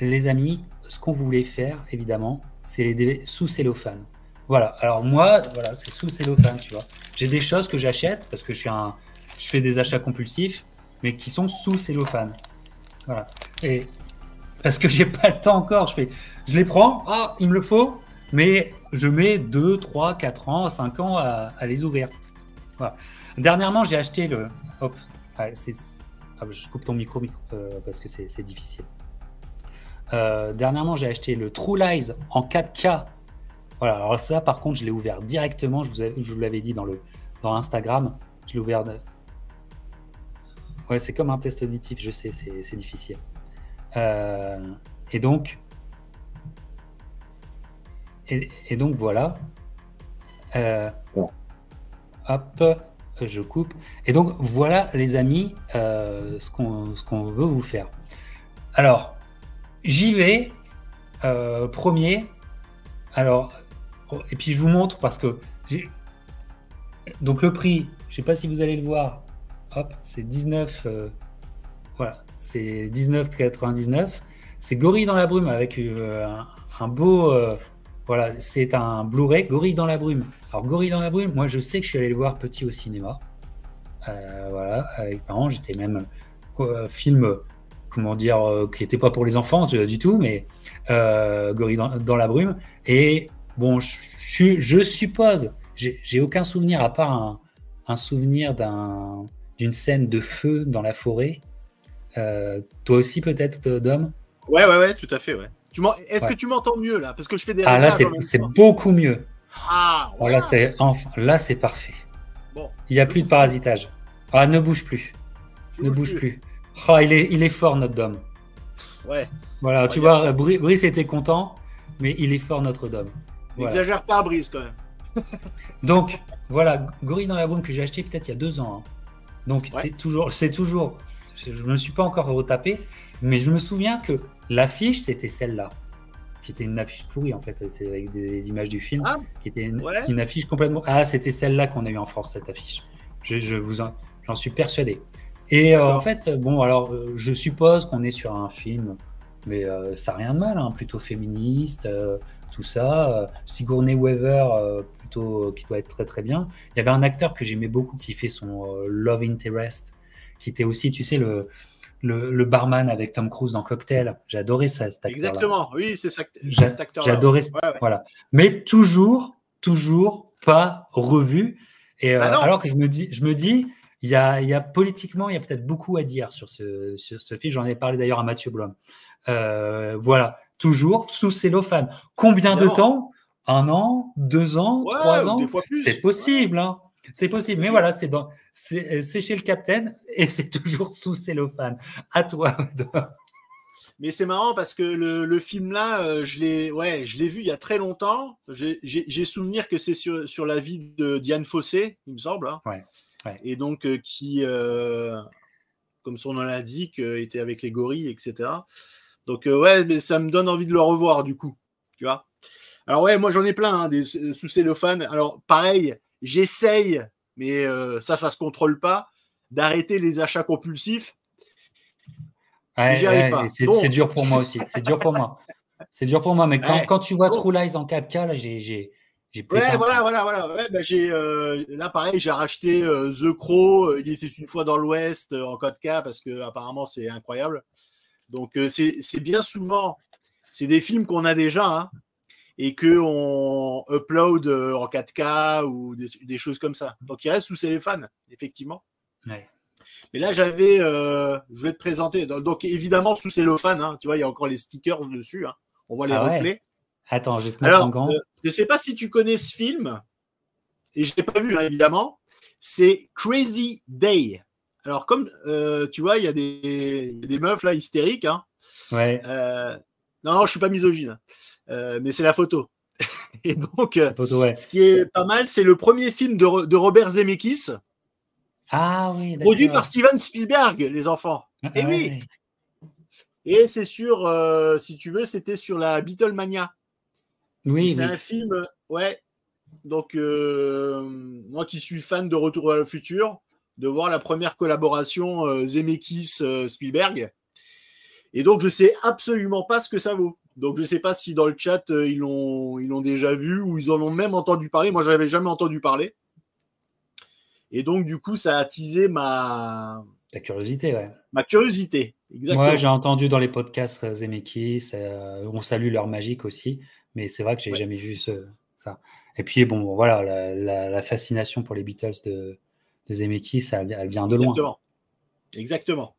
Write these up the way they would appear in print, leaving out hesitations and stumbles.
les amis, ce qu'on voulait faire, évidemment, c'est les DVD sous cellophane. Voilà. Alors moi, voilà, c'est sous cellophane, tu vois. J'ai des choses que j'achète parce que je fais des achats compulsifs, mais qui sont sous cellophane. Voilà. Et parce que j'ai pas le temps encore, je les prends, ah, il me le faut, mais je mets 2, 3, 4 ans, 5 ans à les ouvrir. Voilà. Dernièrement, j'ai acheté le. Hop, je coupe ton micro, parce que c'est difficile. Dernièrement, j'ai acheté le True Lies en 4K. Voilà, alors ça, par contre, je l'ai ouvert directement. Je vous l'avais dit dans Instagram. Je l'ai ouvert. Ouais, c'est comme un test auditif, je sais, c'est difficile. Et donc, voilà. Hop, je coupe. Et donc voilà, les amis, ce qu'on veut vous faire. Alors, j'y vais. Premier. Alors, et puis je vous montre parce que donc le prix, je sais pas si vous allez le voir. Hop, c'est 19. Voilà, c'est 19,99. C'est Gorille dans la brume avec un beau. Voilà, c'est un Blu-ray Gorille dans la brume. Alors Gorille dans la brume, moi je sais que je suis allé le voir petit au cinéma. Voilà, avec mes parents, j'étais même film, comment dire, qui n'était pas pour les enfants du tout, mais Gorille dans la brume. Et bon, je suppose, j'ai aucun souvenir à part un souvenir d'une scène de feu dans la forêt. Toi aussi peut-être, Dom? Ouais, tout à fait, ouais. Est-ce que Ouais. tu m'entends mieux là? Parce que je fais des Ah là, réglages en même c'est temps. beaucoup mieux. Ah, Alors là, voilà. là, c'est parfait. Bon, Il n'y a je plus de bouge plus. parasitage. Ah, ne bouge plus. Je Ne bouge bouge plus. plus. Ah, il est fort, notre Dom. Ouais, Voilà, on va tu dire ça. vois, Brice était content, mais il est fort, notre Dom. Voilà. N'exagère pas, Brice, quand même. Donc, voilà, Gorille dans la brume que j'ai acheté peut-être il y a 2 ans, hein. Donc, Ouais. c'est toujours, je ne me suis pas encore retapé, mais je me souviens que l'affiche, c'était celle-là, qui était une affiche pourrie, en fait. C'est avec des images du film, Ah, qui était ouais. une affiche complètement. Ah, c'était celle-là qu'on a eu en France, cette affiche. J'en suis persuadé. Et en D'accord. fait, bon, alors, je suppose qu'on est sur un film, mais ça n'a rien de mal, hein, plutôt féministe, tout ça. Sigourney Weaver, plutôt, qui doit être très très bien. Il y avait un acteur que j'aimais beaucoup qui fait son Love Interest, qui était aussi, tu sais, le barman avec Tom Cruise dans Cocktail. J'ai adoré ça, cet acteur-là. Exactement. Oui, c'est cet J'ai acteur-là, ouais. adoré, Ouais. voilà. Mais toujours pas revu. Et Bah non. alors que je me dis, il y a politiquement, il y a peut-être beaucoup à dire sur ce film. J'en ai parlé d'ailleurs à Mathieu Blum. Voilà, toujours sous cellophane. Combien de Évidemment. temps? 1 an, 2 ans, Ouais, 3 ou des ans? fois C'est plus. Ouais, possible, hein. C'est possible. bien Mais sûr. voilà, c'est chez le Capitaine et c'est toujours sous cellophane. À toi. Mais c'est marrant parce que le film là, je l'ai vu il y a très longtemps. J'ai souvenir que c'est sur la vie de Diane Fossé, il me semble, hein. Ouais, ouais. Et donc qui, comme son nom l'indique, était avec les gorilles, etc. Donc ouais, mais ça me donne envie de le revoir du coup, tu vois. Alors ouais, moi j'en ai plein, hein, des sous cellophane. Alors pareil, j'essaye, mais ça se contrôle pas, d'arrêter les achats compulsifs, mais j'y Ouais, arrive ouais, et pas. Bon, c'est dur pour moi aussi. C'est dur pour moi. C'est dur pour moi. Mais ouais, quand tu vois bon. True Lies en 4K, là, j'ai pété Ouais, un câble. voilà. Ouais, bah, là pareil, j'ai racheté The Crow. Il était une fois dans l'Ouest en 4K parce que apparemment c'est incroyable. Donc c'est bien souvent, c'est des films qu'on a déjà, hein, et que on upload en 4K ou des choses comme ça. Donc il reste sous téléphone, effectivement. Ouais. Mais là je vais te présenter. Donc évidemment sous cellophane, hein, tu vois, il y a encore les stickers dessus, hein. On voit les Ah ouais? reflets. Attends, je vais te mettre en Alors, gant. je ne sais pas si tu connais ce film, et je ne l'ai pas vu, hein, évidemment. C'est Crazy Day. Alors, comme tu vois, il y a des meufs là hystériques, hein. Ouais, Euh, non, je suis pas misogyne, mais c'est la photo. Et donc, la photo, ouais. ce qui est pas mal, c'est le premier film de Robert Zemeckis, Ah oui, produit par d'accord. Steven Spielberg, les enfants. Ah Et ouais, oui. ouais. Et c'est sur, si tu veux, c'était sur la Beatlemania. Et Oui, c'est un oui. film, ouais. Donc, moi qui suis fan de Retour vers le futur, de voir la première collaboration Zemeckis-Spielberg. Et donc, je sais absolument pas ce que ça vaut. Donc, je sais pas si dans le chat, ils l'ont déjà vu ou ils en ont même entendu parler. Moi, je n'avais jamais entendu parler. Et donc, du coup, ça a attisé Ta curiosité, ouais. ma curiosité. Exactement. Moi, j'ai entendu dans les podcasts Zemeckis, on salue leur magique aussi, mais c'est vrai que j'ai jamais vu ça. Et puis, bon, voilà, la fascination pour les Beatles de Zemeckis, elle vient de loin. Exactement.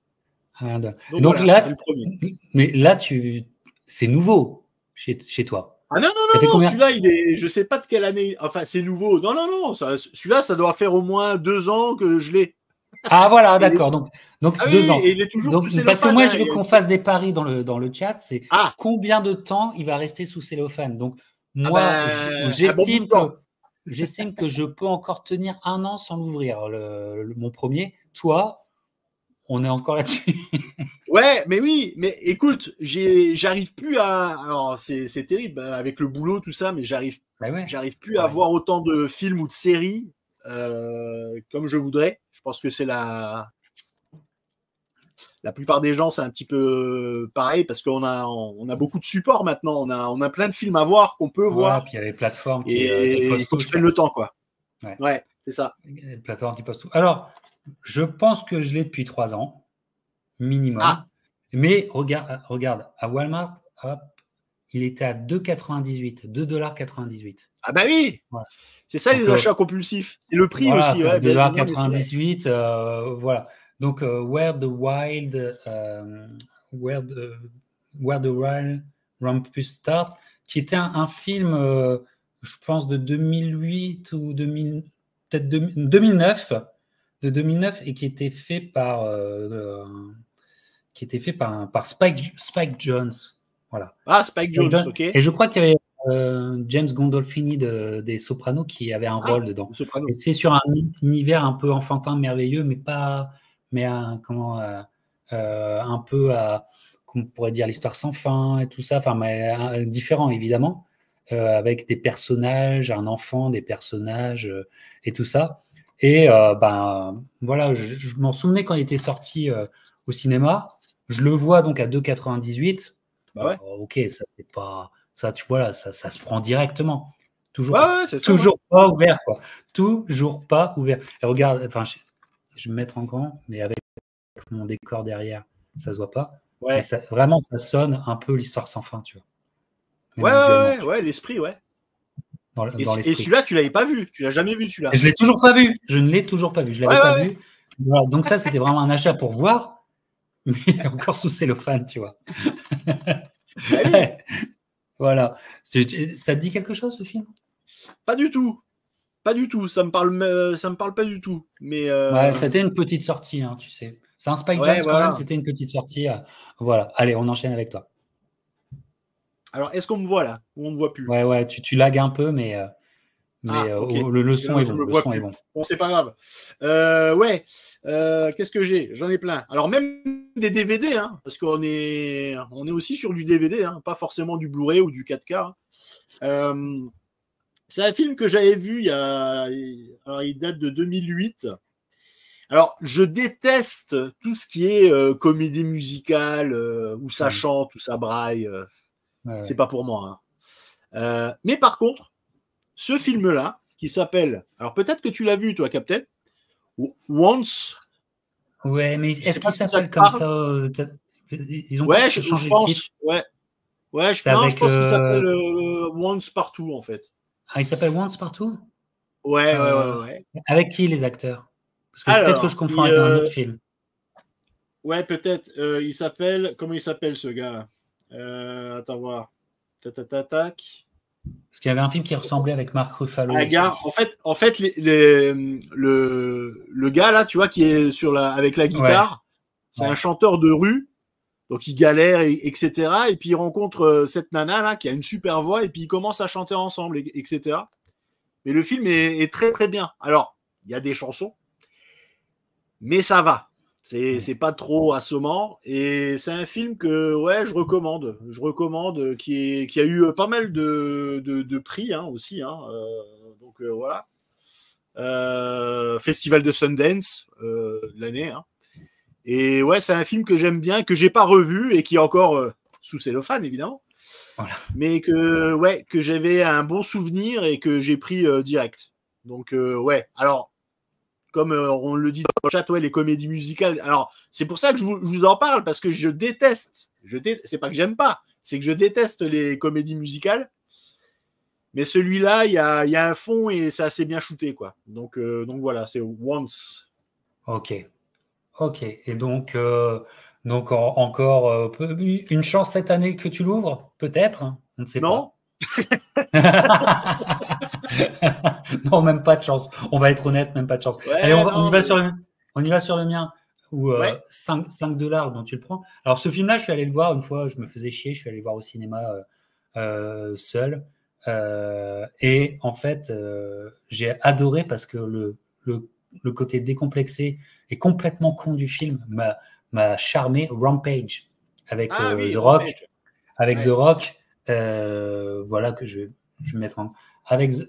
Donc voilà, là, c'est le premier. Mais là, c'est nouveau chez toi. Ah non, celui-là, je sais pas de quelle année. Enfin, c'est nouveau. Non. Celui-là, ça doit faire au moins 2 ans que je l'ai. Ah voilà, d'accord. Donc 2 ans. Et il est toujours Donc, sous cellophane. parce que moi, je veux qu'on fasse des paris dans le chat. C'est Ah. combien de temps il va rester sous cellophane. Donc moi, j'estime que je peux encore tenir 1 an sans l'ouvrir, mon premier. Toi, on est encore là-dessus. Ouais, mais oui, mais écoute, j'arrive plus à. Alors, c'est terrible avec le boulot, tout ça, mais j'arrive plus à voir autant de films ou de séries comme je voudrais. Je pense que c'est la plupart des gens, c'est un petit peu pareil parce qu'on a beaucoup de supports maintenant. On a plein de films à voir qu'on peut voir. Puis il y a les plateformes qui il faut que je prenne le temps, quoi. Ouais, c'est ça. Les plateformes qui postent tout. Alors, je pense que je l'ai depuis 3 ans, minimum. Ah. Mais regarde, à Walmart, hop, il était à 2,98 $2,98. Ah bah oui, voilà. C'est ça. Donc, les achats compulsifs. C'est le prix voilà, aussi. Ouais, $2,98, voilà. Donc, Where the Wild Rumpus Start, qui était un film, je pense, de 2008 ou peut-être 2009, et qui était fait par Spike Jonze. Voilà. Ah, Spike Jonze, ok. Et je crois qu'il y avait James Gandolfini des Sopranos qui avait un rôle dedans. Et c'est sur un univers un peu enfantin, merveilleux, mais un peu comment on pourrait dire, l'histoire sans fin et tout ça, enfin, mais différent évidemment, avec des personnages, un enfant, des personnages et tout ça. Et voilà, je m'en souvenais quand il était sorti au cinéma. Je le vois donc à 2,98. Bah ouais. Ok, ça c'est pas ça, tu vois là, ça se prend directement. Toujours, pas ouvert, quoi. Toujours pas ouvert. Et regarde, enfin, je vais me mettre en grand, mais avec mon décor derrière, ça se voit pas. Ouais. Mais ça, vraiment, ça sonne un peu l'histoire sans fin, tu vois. Ouais, l'esprit, ouais. Et celui-là, tu l'avais pas vu. Tu l'as jamais vu, celui-là. Je l'ai toujours pas vu. Je ne l'ai toujours pas vu. Je l'avais pas vu. Voilà. Donc ça, c'était vraiment un achat pour voir, mais encore sous cellophane, tu vois. Voilà. Ça te dit quelque chose, ce film? Pas du tout. Pas du tout. Ça me parle pas du tout. Mais ouais, c'était une petite sortie, hein, tu sais. C'est un Spike Jonze quand même. C'était une petite sortie. Voilà. Allez, on enchaîne avec toi. Alors, est-ce qu'on me voit là ou on me voit plus? Ouais, tu lagues un peu, mais okay. le son est bon. Le son est bon. Bon, c'est pas grave. Qu'est-ce que j'ai? J'en ai plein. Alors, même des DVD, hein, parce qu'on est aussi sur du DVD, hein, pas forcément du Blu-ray ou du 4K. C'est un film que j'avais vu alors, il date de 2008. Alors, je déteste tout ce qui est comédie musicale, où ça chante, où ça braille. C'est pas pour moi. Hein. Mais par contre, ce film-là, qui s'appelle... Alors, peut-être que tu l'as vu, toi, Captain. Once. Ouais, mais est-ce qu'il s'appelle comme ça? Ils ont changé je pense, le titre. Ouais, je pense qu'il s'appelle Once Partout, en fait. Ah, il s'appelle Once Partout? Ouais. Avec qui, les acteurs? Parce que peut-être que je confonds avec un autre film. Ouais, peut-être. Il s'appelle... Comment il s'appelle, ce gars? Attends, voir. Tac. Parce qu'il y avait un film qui ressemblait avec Mark Ruffalo. Gars, en fait le gars là, tu vois, qui est avec la guitare, c'est un chanteur de rue, donc il galère, etc. Et puis il rencontre cette nana là qui a une super voix et puis ils commencent à chanter ensemble, etc. Mais le film est très très bien. Alors, il y a des chansons, mais ça va. C'est pas trop assommant et c'est un film que je recommande qui a eu pas mal de prix hein, aussi hein, donc voilà Festival de Sundance de l'année hein. Et ouais, c'est un film que j'aime bien, que j'ai pas revu et qui est encore sous cellophane, évidemment. Voilà. Mais que j'avais un bon souvenir et que j'ai pris direct. Donc, ouais. Alors, comme on le dit dans le chat, ouais, les comédies musicales. Alors, c'est pour ça que je vous en parle, parce que je déteste. C'est pas que j'aime pas, c'est que je déteste les comédies musicales. Mais celui-là, il y a un fond et c'est assez bien shooté, quoi. Donc voilà, c'est Once. Ok. Ok. Et donc encore une chance cette année que tu l'ouvres, peut-être, hein, on ne sait Non? pas. Non, même pas de chance. On va être honnête, même pas de chance. Allez, Ouais, on y non, va mais... sur on y va sur le mien, où Ouais. 5 dollars dont tu le prends. Alors, ce film-là, je suis allé le voir une fois, je me faisais chier, je suis allé le voir au cinéma seul. Et en fait, j'ai adoré parce que le côté décomplexé et complètement con du film m'a charmé. Rampage avec Ah oui, The Rock. Rampage. Avec The Ouais. Rock, voilà que je vais mettre en. Avec The,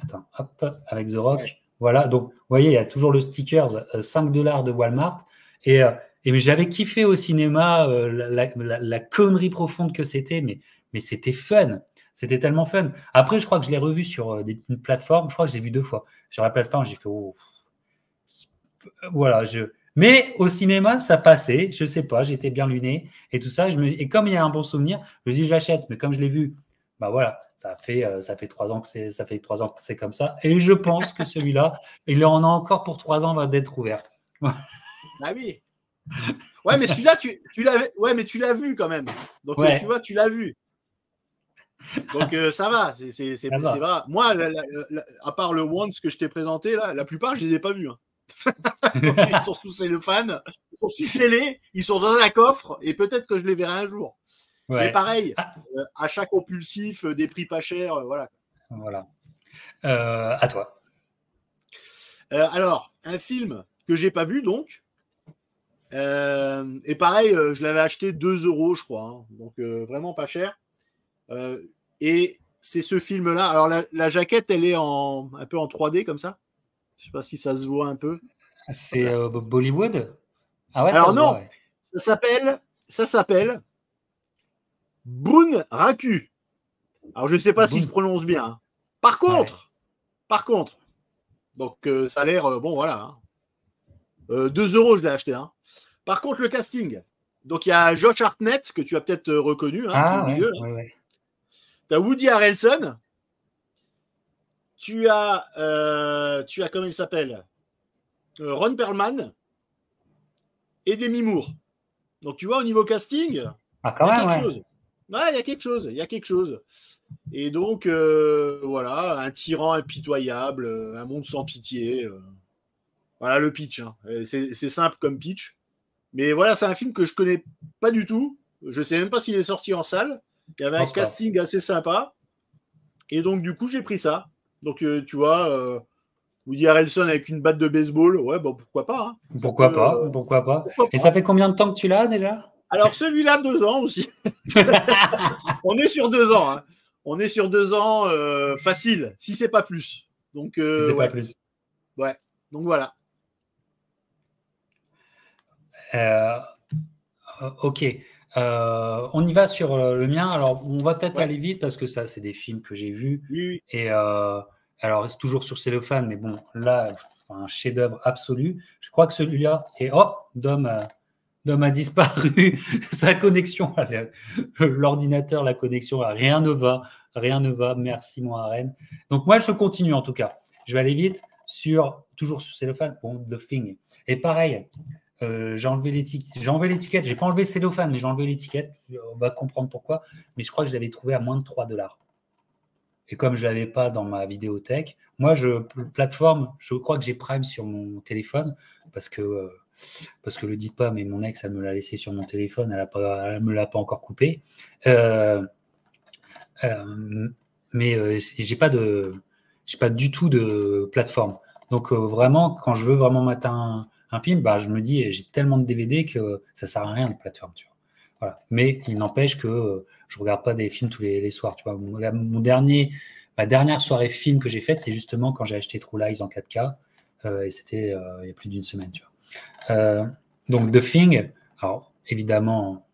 attends, hop, avec The Ouais. Rock, voilà. Donc, vous voyez, il y a toujours le sticker 5 dollars de Walmart. Et, et j'avais kiffé au cinéma la connerie profonde que c'était, mais c'était fun. C'était tellement fun. Après, je crois que je l'ai revu sur une plateforme. Je crois que j'ai vu 2 fois. Sur la plateforme, j'ai fait, oh, voilà, mais au cinéma, ça passait, je sais pas, j'étais bien luné et tout ça. Et comme il y a un bon souvenir, je me dis j'achète, mais comme je l'ai vu, bah voilà, ça fait 3 ans ça fait 3 ans que c'est comme ça. Et je pense que celui-là, il en a encore pour 3 ans va d'être ouvert. Ah oui. Ouais, mais celui-là, tu l'avais. Ouais, mais tu l'as vu quand même. Donc, tu Ouais, vois, tu l'as vu. Donc, ça va. ça C'est va. vrai. Moi, à part le Once que je t'ai présenté, là, la plupart, je les ai pas vus. Hein. Donc, ils sont sous cellophane, ils sont sous-scellés, ils sont dans un coffre, et peut-être que je les verrai un jour. Mais Ouais. pareil, Ah, achat compulsif, des prix pas chers, voilà. voilà. À toi. Alors, un film que j'ai pas vu, donc. Et pareil, je l'avais acheté 2 euros, je crois. Hein. Donc, vraiment pas cher. Euh, et c'est ce film-là. Alors, la jaquette, elle est un peu en 3D, comme ça. Je sais pas si ça se voit un peu. Hop C'est là. Bollywood? Ah ouais, ça Alors, se voit, non, ouais. ça s'appelle Boon Raku. Alors, je ne sais pas si je Boom. prononce bien. Hein. Par Ouais. contre, par contre, donc ça a l'air, bon, voilà. Hein. 2 euros, je l'ai acheté. Hein. Par contre, le casting. Donc, il y a Josh Hartnett, que tu as peut-être reconnu, hein, qui est au Ah ouais, milieu. Là. ouais, ouais. Tu as Woody Harrelson. Tu as comment il s'appelle Ron Perlman et Demi Moore. Donc, tu vois, au niveau casting, Ah il quand y a même, quelque ouais. chose. Ouais, il y a quelque chose. Il y a quelque chose. Et donc, voilà, un tyran impitoyable, un monde sans pitié. Voilà le pitch. Hein. C'est simple comme pitch. Mais voilà, c'est un film que je connais pas du tout. Je sais même pas s'il est sorti en salle. Il y Je avait un pense pas. casting assez sympa. Et donc, du coup, j'ai pris ça. Donc, tu vois, Woody Harrelson avec une batte de baseball. Ouais, bon, pourquoi pas. Hein. Ça peut. Pourquoi pas? Pourquoi pas? Pourquoi Et ça pas. fait combien de temps que tu l'as déjà? Alors, celui-là, 2 ans aussi. On est sur 2 ans. Hein. On est sur 2 ans facile, si c'est pas plus. Donc, Si c'est pas ouais. plus. Ouais. Donc, voilà. Euh, ok. On y va sur le mien. Alors, on va peut-être Ouais. aller vite parce que ça, c'est des films que j'ai vus. Oui, oui. Et alors, c'est toujours sur cellophane, mais bon, là, un chef-d'œuvre absolu. Je crois que celui-là est. Oh, Dom a disparu. Sa connexion, l'ordinateur, la connexion, rien ne va. Rien ne va. Merci, mon Arène. Donc, moi, je continue en tout cas. Je vais aller vite toujours sur cellophane. Bon, The Thing. Et pareil, j'ai enlevé l'étiquette. J'ai pas enlevé le cellophane, mais j'ai enlevé l'étiquette. On va comprendre pourquoi. Mais je crois que je l'avais trouvé à moins de 3 dollars. Et comme je ne l'avais pas dans ma vidéothèque, moi, plateforme, je crois que j'ai Prime sur mon téléphone parce que le dites pas, mais mon ex, elle me l'a laissé sur mon téléphone, elle me l'a pas encore coupé. Mais j'ai pas du tout de plateforme. Donc vraiment, quand je veux vraiment mater un film, bah, je me dis, j'ai tellement de DVD que ça sert à rien les plateformes, tu vois. Voilà. Mais il n'empêche que je regarde pas des films tous les soirs, tu vois. Ma dernière soirée film que j'ai faite, c'est justement quand j'ai acheté True Lies en 4K, et c'était il y a plus d'une semaine, tu vois. Donc The Thing, alors évidemment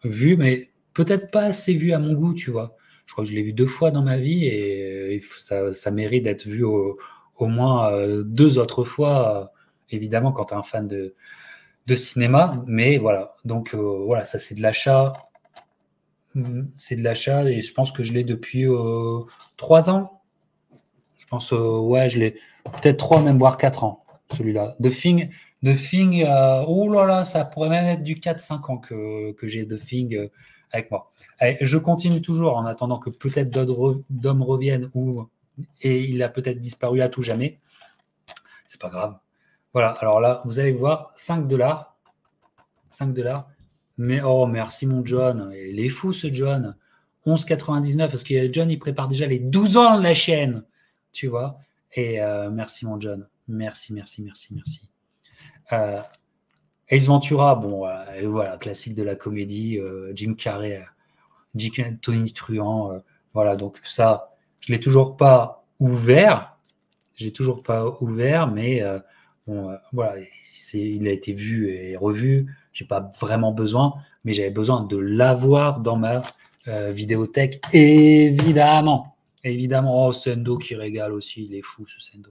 vu, mais peut-être pas assez vu à mon goût, tu vois. Je crois que je l'ai vu 2 fois dans ma vie et ça mérite d'être vu au moins 2 autres fois, évidemment, quand tu es un fan de cinéma. Mais voilà, donc voilà, ça c'est de l'achat. C'est de l'achat et je pense que je l'ai depuis 3 ans. Je pense, ouais, je l'ai peut-être 3, même voire 4 ans, celui-là. The Thing, oh là là, ça pourrait même être du 4-5 ans que j'ai The Thing avec moi. Allez, je continue toujours en attendant que peut-être d'autres d'hommes reviennent et il a peut-être disparu à tout jamais. C'est pas grave. Voilà, alors là, vous allez voir, 5 $. 5 $. Mais oh, merci mon John. Il est fou ce John. 11,99 parce que John, il prépare déjà les 12 ans de la chaîne. Tu vois. Et merci mon John. Merci, merci, merci, merci. Ace Ventura, bon, voilà, classique de la comédie. Jim Carrey, Tony Truant. Voilà, donc ça, je ne l'ai toujours pas ouvert. J'ai toujours pas ouvert, mais bon, voilà, il a été vu et revu. J'ai pas vraiment besoin, mais j'avais besoin de l'avoir dans ma vidéothèque, évidemment. Évidemment, oh, Sendo qui régale aussi, il est fou ce Sendo.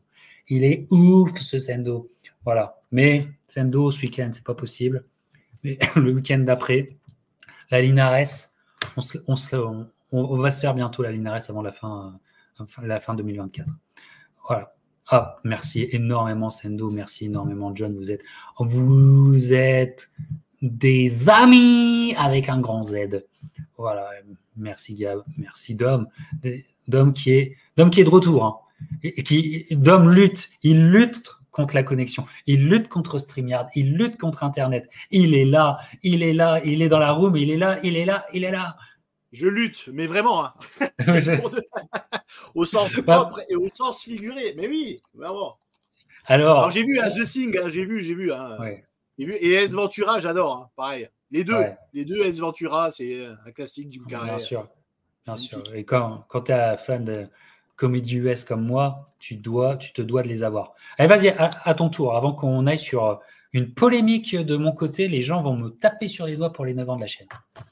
Il est ouf ce Sendo. Voilà. Mais Sendo ce week-end, c'est pas possible. Mais le week-end d'après, la Linares, on va se faire bientôt la Linares avant la fin 2024. Voilà. Ah, merci énormément Sendo, merci énormément John, vous êtes des amis avec un grand Z. Voilà, merci Gab, merci Dom, Dom qui est de retour, hein. Dom lutte, il lutte contre la connexion, il lutte contre StreamYard, il lutte contre Internet, il est là, il est dans la room, il est là. Je lutte, mais vraiment, hein. Au sens propre et au sens figuré. Mais oui, vraiment. Alors j'ai vu The Thing, hein, j'ai vu. Hein. Ouais. Et S Ventura, j'adore, hein, pareil. Les deux S Ventura, c'est un classique Jim Carrey. Bien sûr. Et quand tu es un fan de comédie US comme moi, tu te dois de les avoir. Allez, vas-y, à ton tour, avant qu'on aille sur une polémique de mon côté, les gens vont me taper sur les doigts pour les 9 ans de la chaîne.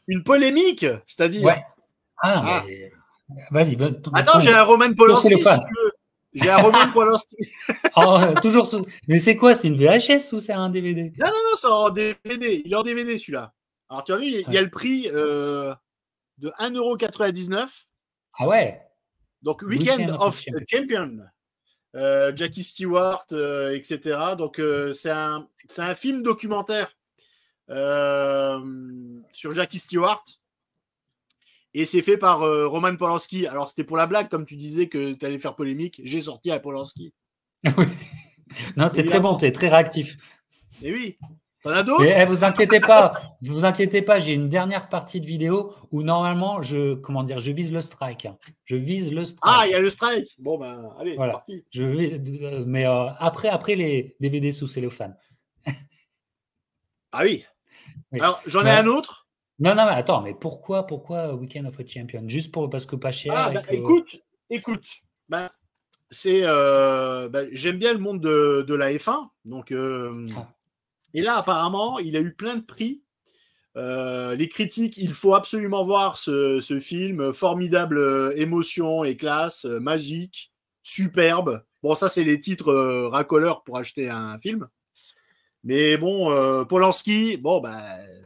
Une polémique? C'est-à-dire? Ouais. Mais vas-y. Attends, j'ai un Roman Polanski, si tu veux. J'ai un Roman Polanski. Toujours. Mais c'est quoi? C'est une VHS ou c'est un DVD? Non, c'est en DVD. Il est en DVD, celui-là. Alors, tu as vu, il y a le prix de 1,99 €. Ah ouais. Donc, Weekend of Champion. Jackie Stewart, etc. Donc, c'est un film documentaire sur Jackie Stewart. Et c'est fait par Roman Polanski. Alors, c'était pour la blague, comme tu disais que tu allais faire polémique. J'ai sorti à Polanski. Oui. Non, tu es très bon, tu es très réactif. Mais oui. T'en as d'autres? Mais vous inquiétez pas, j'ai une dernière partie de vidéo où normalement, je vise le strike. Je vise le strike. Ah, il y a le strike. Bon, ben, allez, voilà. C'est parti. Mais après les DVD sous cellophane. Ah oui. Alors, j'en ai un autre. Non, mais attends, mais pourquoi Weekend of a Champion? Juste parce que pas cher. Écoute. C'est j'aime bien le monde de la F1. Donc, et là, apparemment, il a eu plein de prix. Les critiques, il faut absolument voir ce film. Formidable émotion et classe, magique, superbe. Bon, ça, c'est les titres racoleurs pour acheter un film. Mais bon, Polanski, bon,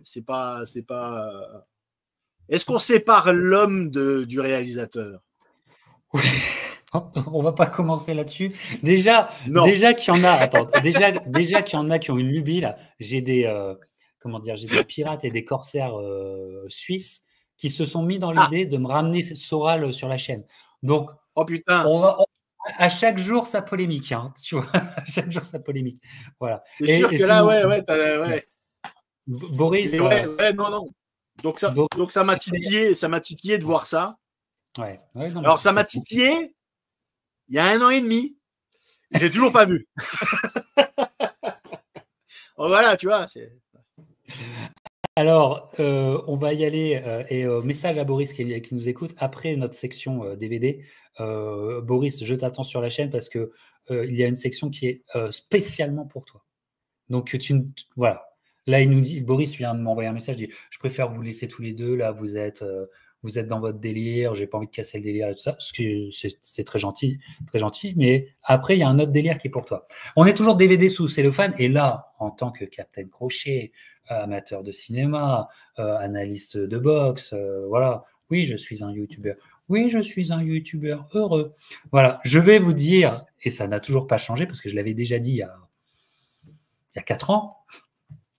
c'est pas. Est-ce qu'on sépare l'homme du réalisateur? Oui. On va pas commencer là-dessus. Déjà qu'il y en a. Attends, déjà qu'il y en a qui ont une lubie là. J'ai des pirates et des corsaires suisses qui se sont mis dans l'idée de me ramener Soral sur la chaîne. Donc, oh putain. À chaque jour sa polémique, hein, tu vois. À chaque jour sa polémique. Voilà. C'est sûr que là, ouais. Boris. Non. Donc ça m'a titillé de voir ça. Ouais. Alors ça m'a titillé il y a 1 an et demi. J'ai toujours pas vu. Voilà, tu vois. Alors, on va y aller. Et message à Boris qui nous écoute après notre section DVD. Boris, je t'attends sur la chaîne parce que il y a une section qui est spécialement pour toi. Donc voilà. Là, il nous dit, Boris vient de m'envoyer un message, il dit, je préfère vous laisser tous les deux, là, vous êtes dans votre délire, j'ai pas envie de casser le délire et tout ça, parce que c'est très gentil, mais après, il y a un autre délire qui est pour toi. On est toujours DVD sous cellophane, et là, en tant que Captain Crochet, amateur de cinéma, analyste de boxe, voilà, oui, je suis un YouTuber. Oui, je suis un YouTuber heureux. Voilà, je vais vous dire, et ça n'a toujours pas changé, parce que je l'avais déjà dit il y a 4 ans.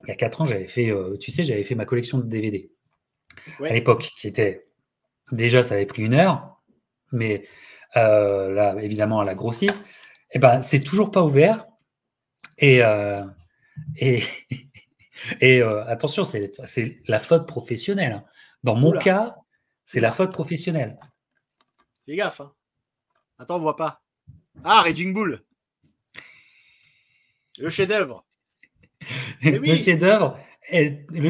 Il y a 4 ans, j'avais fait, j'avais fait ma collection de DVD. Ouais. À l'époque, qui était déjà, ça avait pris 1 heure, mais là, évidemment, elle a grossi. Et ben, c'est toujours pas ouvert. Et attention, c'est la faute professionnelle, hein. Dans mon Oula. cas, c'est Oula. la faute professionnelle. Fais gaffe. Hein. Attends, on voit pas. Ah, Raging Bull. Le chef-d'œuvre. Le Oui.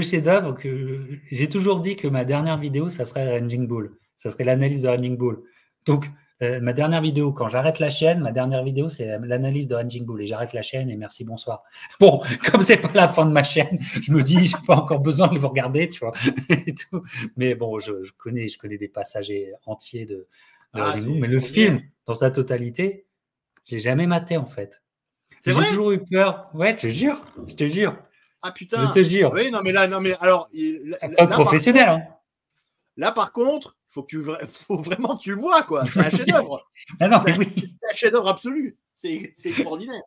chef-d'œuvre que j'ai toujours dit que ma dernière vidéo, ça serait Raging Bull. Ça serait l'analyse de Raging Bull. Donc, ma dernière vidéo, quand j'arrête la chaîne, ma dernière vidéo, c'est l'analyse de Raging Bull. Et j'arrête la chaîne et merci, bonsoir. Bon, comme c'est pas la fin de ma chaîne, je me dis, j'ai pas encore besoin de vous regarder, tu vois. Et tout. Mais bon, je connais des passages entiers de Raging Bull. Mais le film, dans sa totalité, j'ai jamais maté, en fait. C'est vrai ? J'ai toujours eu peur. Ouais, je te jure. Ah putain. Je te jure. Oui, non mais alors. Pas professionnel, hein. Là, par contre, faut vraiment que tu le vois, quoi. C'est un chef-d'œuvre. Ah non, mais oui. C'est un chef-d'œuvre absolu. C'est extraordinaire.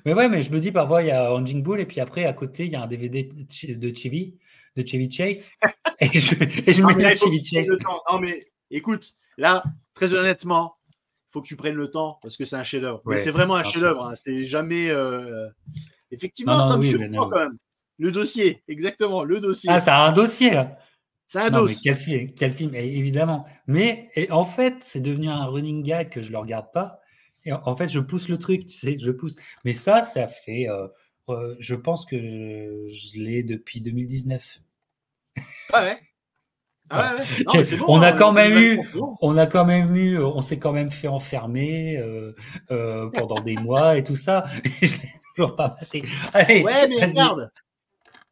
Mais ouais, mais je me dis parfois il y a Raging Bull et puis après à côté il y a un DVD de Chevy Chase et je mets le Chevy Chase. Non mais écoute, là, très honnêtement, il faut que tu prennes le temps parce que c'est un chef-d'œuvre. Ouais, mais c'est vraiment un chef-d'œuvre. Hein. C'est jamais. Effectivement, non, ça me surprend quand même. Le dossier, exactement, le dossier. Ah, ça a un dossier. Hein. C'est un dossier. Mais quel film, évidemment. Mais en fait, c'est devenu un running gag que je ne le regarde pas. Et en fait, je pousse le truc, tu sais, je pousse. Mais ça fait, je pense que je l'ai depuis 2019. Ah ouais. Ah ouais. Non, mais c'est bon, on a quand même eu, on s'est quand même fait enfermer pendant des mois et tout ça. Et je l'ai toujours pas maté. Allez, ouais, mais regarde.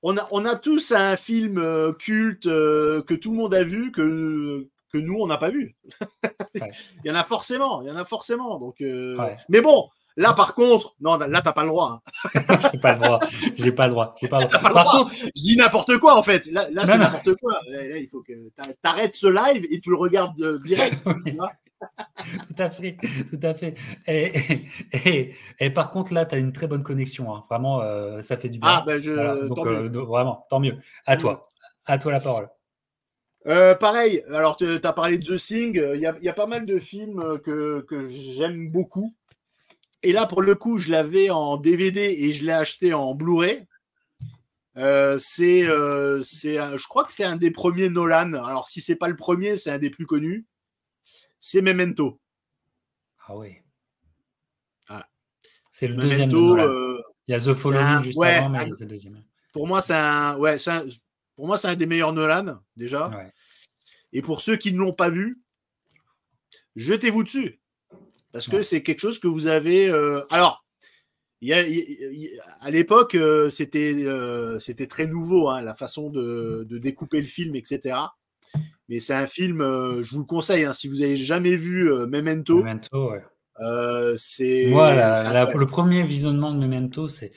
On a tous un film culte que tout le monde a vu, que nous, on n'a pas vu. Ouais. Il y en a forcément. Donc, ouais. Mais bon, là, par contre, non, là, t'as pas le droit. J'ai pas le droit. Par contre, je dis n'importe quoi, en fait. Là c'est n'importe quoi. Là, il faut que t'arrêtes ce live et tu le regardes direct. Tu vois tout à fait. Et par contre, là, tu as une très bonne connexion. Hein. Vraiment, ça fait du bien. Ah, ben voilà. Donc, vraiment, tant mieux. À toi la parole. Pareil, alors tu as parlé de The Thing, il y a pas mal de films que j'aime beaucoup. Et là, pour le coup, je l'avais en DVD et je l'ai acheté en Blu-ray. Je crois que c'est un des premiers Nolan. Alors, si c'est pas le premier, c'est un des plus connus. C'est Memento. Ah oui. Voilà. C'est le Memento, deuxième de Nolan. Il y a The Following juste avant, mais c'est le deuxième. Pour moi, c'est un des meilleurs Nolan, déjà. Ouais. Et pour ceux qui ne l'ont pas vu, jetez-vous dessus. Parce que c'est quelque chose que vous avez... Alors, à l'époque, c'était très nouveau, hein, la façon de découper le film, etc. Mais c'est un film, je vous le conseille, hein, si vous n'avez jamais vu Memento. Ouais. C'est... Moi, le premier visionnement de Memento, c'est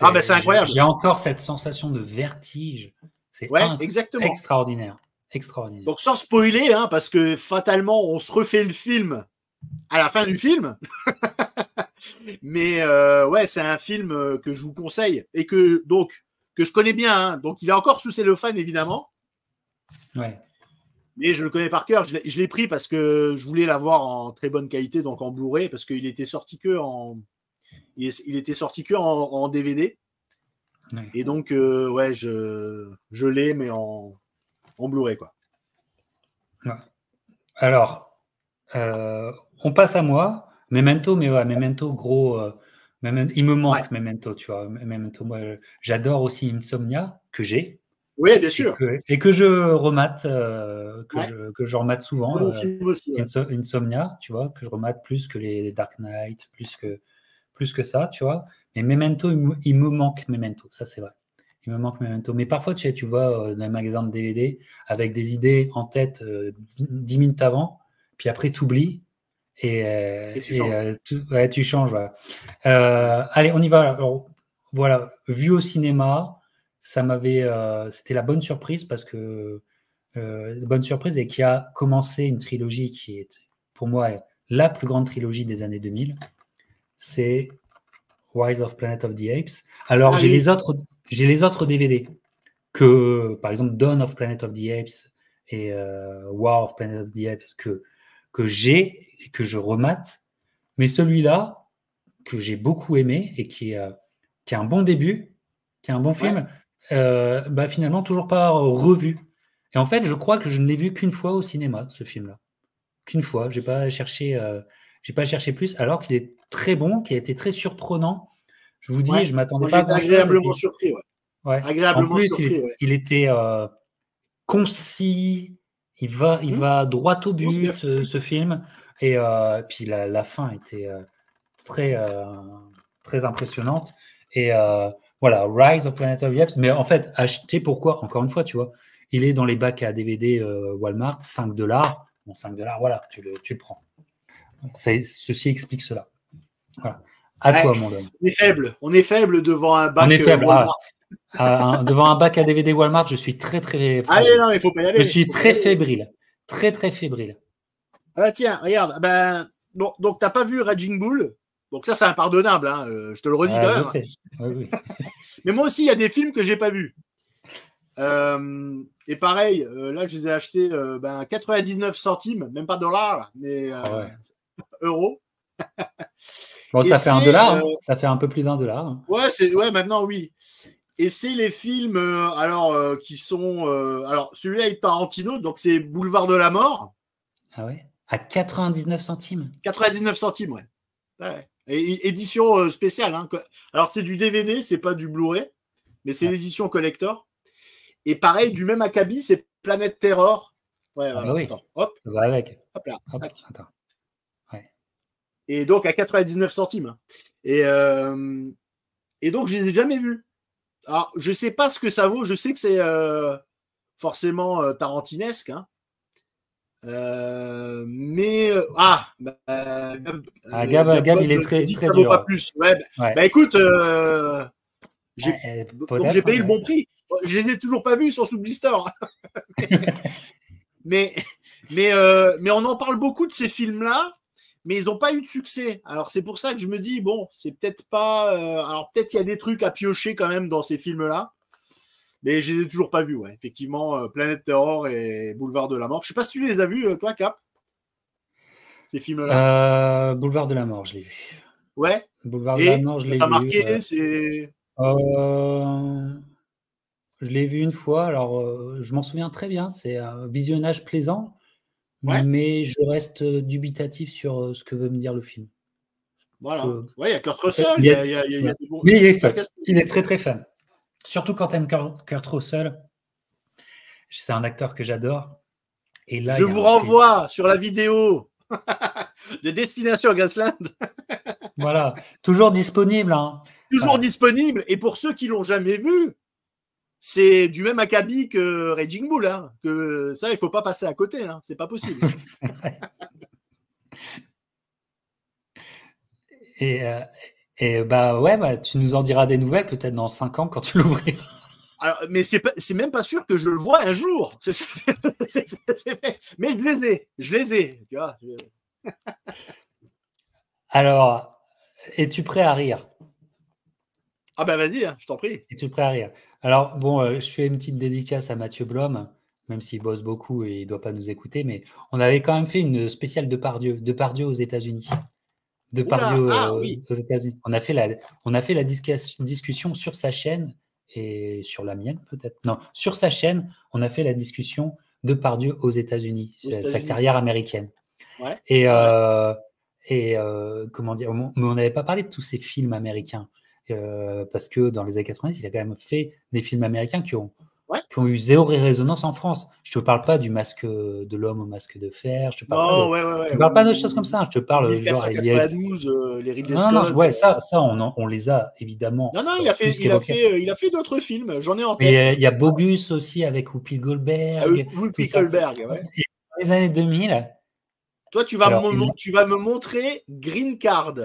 incroyable. J'ai encore cette sensation de vertige. C'est exactement. Extraordinaire. Donc, sans spoiler, hein, parce que fatalement, on se refait le film à la fin du film. Mais ouais, c'est un film que je vous conseille et que je connais bien. Hein. Donc, il est encore sous cellophane, évidemment. Ouais. Mais je le connais par cœur. Je l'ai pris parce que je voulais l'avoir en très bonne qualité, donc en Blu-ray, parce qu'il était sorti que en DVD. Ouais. Et donc, ouais, je l'ai, mais en Blu-ray, quoi. Ouais. Alors, on passe à moi. Memento, mais ouais, Memento, gros. Il me manque Memento, tu vois. Memento, moi, j'adore aussi Insomnia, que j'ai. Oui, bien sûr. Et que je remate, que je remate souvent. Aussi, Insomnia, tu vois, que je remate plus que les Dark Knight, plus que ça, tu vois. Mais Memento, il me manque Memento, ça c'est vrai. Il me manque Memento. Mais parfois, tu vois dans les magasins de DVD avec des idées en tête 10 minutes avant, puis après, tu oublies Et tu changes. ouais, tu changes. Ouais. Ouais. Allez, on y va. Alors, voilà, vu au cinéma, c'était la bonne surprise parce que bonne surprise et qui a commencé une trilogie qui est, pour moi, la plus grande trilogie des années 2000. C'est Rise of Planet of the Apes. Alors, Ah oui. j'ai les autres DVD que, par exemple, Dawn of Planet of the Apes et War of Planet of the Apes que j'ai et que je remate. Mais celui-là, que j'ai beaucoup aimé et qui est un bon début, qui est un bon Ouais. film, bah, finalement, toujours pas revu. Et en fait, je crois que je ne l'ai vu qu'une fois au cinéma, ce film-là. Qu'une fois. J'ai pas cherché plus, alors qu'il est très bon, qu'il a été très surprenant. Je vous dis, Ouais. je m'attendais Moi, pas j'ai à été grand-chose. Et agréablement puis, surpris. Ouais. ouais. En Agréablement plus, surpris. Ouais. il était concis, il Hmm. va droit au Non, c'est bien but, fait. ce film. Et puis la fin était très, très impressionnante. Et voilà, Rise of Planet of the Apes. Mais en fait, acheter pourquoi? Encore une fois, tu vois, il est dans les bacs à DVD Walmart, 5 dollars. Bon, 5 dollars, voilà, tu le prends. Ceci explique cela. Voilà. À Ouais. toi, mon homme. On est faible. On est faible devant un On est bac faible. Walmart. Devant un bac à DVD Walmart, je suis très, très Allez, fragile. non, il faut pas y Je aller. suis Faut pas y très aller. fébrile. Très, très fébrile. Ah bah tiens, regarde. Ben, bon, donc t'as pas vu Raging Bull. Donc ça, c'est impardonnable. Hein, je te le redis quand Je même. sais. Oui, oui. Mais moi aussi, il y a des films que j'ai pas vus. Et pareil, là, je les ai achetés 99 centimes, même pas dollars, mais Ah ouais. euros. Bon, Et ça fait un c'est dollar. Hein. Ça fait un peu plus d'un dollar. Hein. ouais, maintenant oui. Et c'est les films qui sont alors celui-là est Tarantino, donc c'est Boulevard de la Mort, Ah ouais. À 99 centimes. 99 centimes, ouais. Ouais. Et édition spéciale. Hein. Alors c'est du DVD, c'est pas du Blu-ray, mais c'est Ouais. l'édition collector. Et pareil, du même acabit, c'est Planète Terror. Ouais, Ah bah voilà. oui. Attends, hop, Ça va avec. hop là. Hop, Tac. attends. Ouais. Et donc à 99 centimes. Et, euh, et donc je les ai jamais vus. Alors je sais pas ce que ça vaut. Je sais que c'est forcément tarantinesque. Hein. Gab, il Gabon est me très, dit que très ça vaut pas dur. plus. Ouais, Ouais. écoute, donc j'ai Peut-être. Hein, payé le ouais. bon prix. Je les ai toujours pas vus, ils sont sous blister. mais, mais on en parle beaucoup de ces films-là, mais ils n'ont pas eu de succès. Alors c'est pour ça que je me dis, bon, c'est peut-être pas. Alors peut-être il y a des trucs à piocher quand même dans ces films-là, mais je les ai toujours pas vus, ouais. Effectivement, Planète Terror et Boulevard de la Mort. Je sais pas si tu les as vus, toi, Cap, ces films-là. Boulevard de la Mort, je l'ai vu. Ouais. Boulevard de la Et Mort, je ça l'ai t'a vu. marqué, c'est. Euh, je l'ai vu une fois. Alors, je m'en souviens très bien. C'est un visionnage plaisant, Ouais, mais je reste dubitatif sur ce que veut me dire le film. voilà. Je- Ouais, il y a Kurt en fait, Russell, il il y est, a, voilà. des bons, Mais il est super fun. casting. Il est très très fan. Surtout quand t'aimes Kurt Russell. C'est un acteur que j'adore. Et là, Je il y a vous un plaisir. renvoie sur la vidéo de Destination Gasland, Voilà, toujours disponible. Hein. toujours Voilà. disponible. Et pour ceux qui l'ont jamais vu, c'est du même acabit que Raging Bull. Hein, que ça, il faut pas passer à côté. Hein, c'est pas possible. Et, euh, et bah ouais, bah, tu nous en diras des nouvelles peut-être dans 5 ans quand tu l'ouvriras. Alors, mais c'est même pas sûr que je le vois un jour. Mais je les ai. Tu vois, Alors, es-tu prêt à rire? Ah ben vas-y, hein, je t'en prie. Es-tu prêt à rire? Alors, bon, je fais une petite dédicace à Mathieu Blom, même s'il bosse beaucoup et il ne doit pas nous écouter, mais on avait quand même fait une spéciale Depardieu aux États-Unis. Depardieu Oula, ah oui. aux États-Unis. On a fait la discussion sur sa chaîne et sur la mienne peut-être. Non, sur sa chaîne, on a fait la discussion Depardieu aux États-Unis, Aux sa États-Unis. carrière américaine. Ouais. Et, Ouais. comment dire, mais on n'avait pas parlé de tous ces films américains. Parce que dans les années 90, il a quand même fait des films américains qui ont Ouais. qui ont eu zéro résonance en France. Je te parle pas du masque de l'homme au masque de fer. Je te parle pas Non, de, ouais. je te parle pas de choses comme ça. Je te Ou parle genre il y a 1492, les Ridley non, Scott. ouais, ça on les a évidemment Non, plus qu'évoqués. il a fait d'autres films. J'en ai en tête. Mais il y a Bogus aussi avec Whoopi Ah, Goldberg, tout Whoopi ça. Goldberg, ouais. Et dans les années 2000, Toi, alors tu vas me montrer Green Card.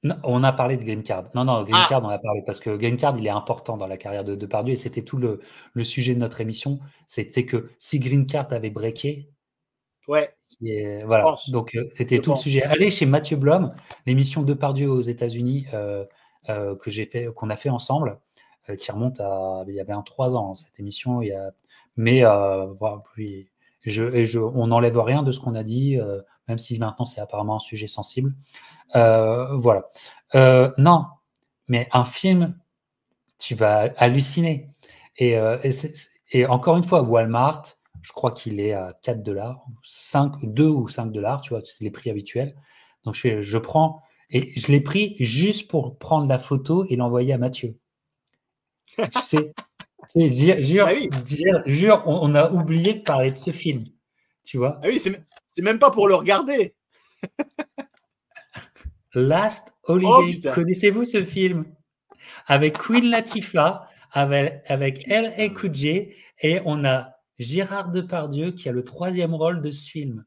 non, on a parlé de Green Card. Non, Green Ah, Card, on a parlé parce que Green Card, il est important dans la carrière de Depardieu et c'était tout le sujet de notre émission. C'était que si Green Card avait breaké, ouais, je voilà. pense. Donc, Je c'était tout le pense. sujet. Allez chez Mathieu Blom, l'émission Depardieu aux États-Unis qu'on a fait ensemble, qui remonte à il y a bien 3 ans, hein, cette émission. Mais voilà, puis, on n'enlève rien de ce qu'on a dit, même si maintenant c'est apparemment un sujet sensible. Voilà. Non, mais un film, tu vas halluciner. Et encore une fois, Walmart, je crois qu'il est à 4 $, 2 ou 5 $, tu vois, c'est les prix habituels. Donc je prends, et je l'ai pris juste pour prendre la photo et l'envoyer à Mathieu. Tu sais, Bah oui. jure, on a oublié de parler de ce film, tu vois. Ah oui, c'est même pas pour le regarder. Last Oh Holiday, putain. connaissez-vous ce film? Avec Queen Latifah, avec L.A. Cool J, et on a Gérard Depardieu qui a le 3e rôle de ce film.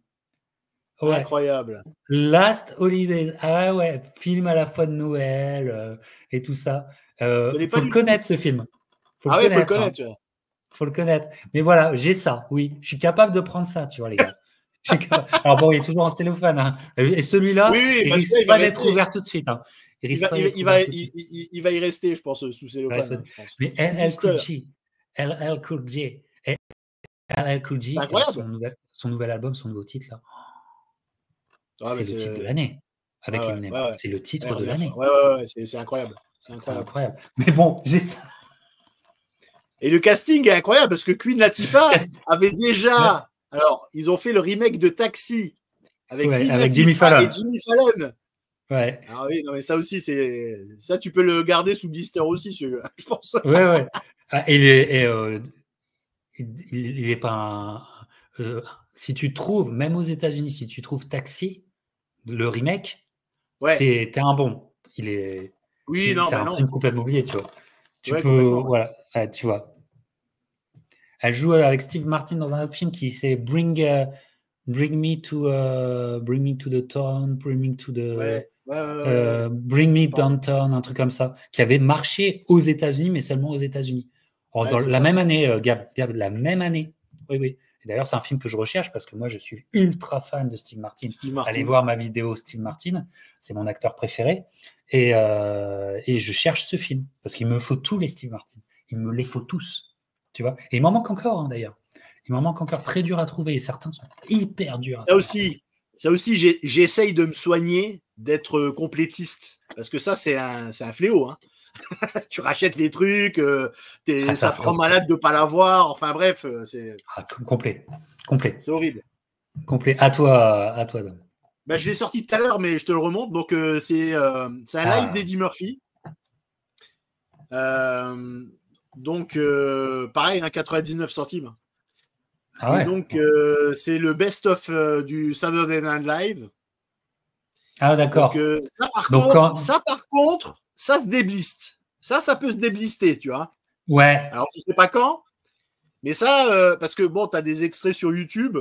Ouais, Incroyable. Last Holidays. Ah ouais, film à la fois de Noël et tout ça. Je connais pas Faut le du tout. connaître ce film. Faut le Ah ouais, faut le connaître, hein. connaître. Tu vois. Faut le connaître. Mais voilà, j'ai ça, oui. Je suis capable de prendre ça, tu vois, les gars. Alors bon, il est toujours en cellophane, hein. Et Oui, celui-là, oui, il parce que là, risque il va pas d'être rester. ouvert tout de suite, hein. Il risque pas d'être Il ouvert tout de suite. va y rester, je pense, sous Ouais, cellophane, hein, je pense. mais Sous blister. LL Cool J, LL Cool C'est J, incroyable. son nouvel album, son nouveau titre, là, Ah, mais c'est le titre de l'année avec Eminem. ouais. C'est le Ouais, titre on de est à fond. l'année. Ouais, c'est incroyable. C'est C'est incroyable. incroyable. Mais bon, j'ai ça. Et le casting est incroyable parce que Queen Latifah avait déjà. Alors, ils ont fait le remake de Taxi avec Ouais, Queen avec Jimmy Latifah et Fallon. Jimmy Fallon. Ouais, Ah oui, non, mais ça aussi, ça, tu peux le garder sous blister aussi, je pense. ouais. Ah, il est pas si tu trouves, même aux États-Unis, si tu trouves Taxi, le remake, Ouais. t'es un bon. Oui, non, C'est bah un non. film complètement oublié, tu vois. Tu Ouais, peux, complètement. Ouais. voilà, tu vois. Elle joue avec Steve Martin dans un autre film qui c'est Bring Me to the Town, Ouais. Bring Me Downtown, un truc comme ça, qui avait marché aux États-Unis, mais seulement aux États-Unis. Ouais, Dans c'est la ça. même année, Gab, la même année. Oui. Et d'ailleurs, c'est un film que je recherche parce que moi, je suis ultra fan de Steve Martin. Steve Allez Martin. voir ma vidéo Steve Martin, c'est mon acteur préféré. Et je cherche ce film parce qu'il me faut tous les Steve Martin. Il me les faut tous. Tu vois. Et il m'en manque encore, hein, d'ailleurs. Il m'en manque encore, très dur à trouver. Et certains sont hyper durs à trouver. Ça aussi, j'essaye de me soigner d'être complétiste. Parce que ça, c'est un fléau. Hein. Tu rachètes les trucs, ça te rend malade de ne pas l'avoir. Enfin bref, c'est. Complet. C'est horrible. Complet. À toi, Dom. Ben, je l'ai sorti tout à l'heure, mais je te le remonte. Donc, c'est un live d'Eddie Murphy. Donc, pareil, 99 centimes. Ah ouais. Et donc, c'est le best-of du Saturday Night Live. Ah, d'accord. Donc, ça, par contre, ça se débliste. Ça peut se déblister, tu vois. Ouais. Alors, je ne sais pas quand, mais ça, parce que bon, tu as des extraits sur YouTube,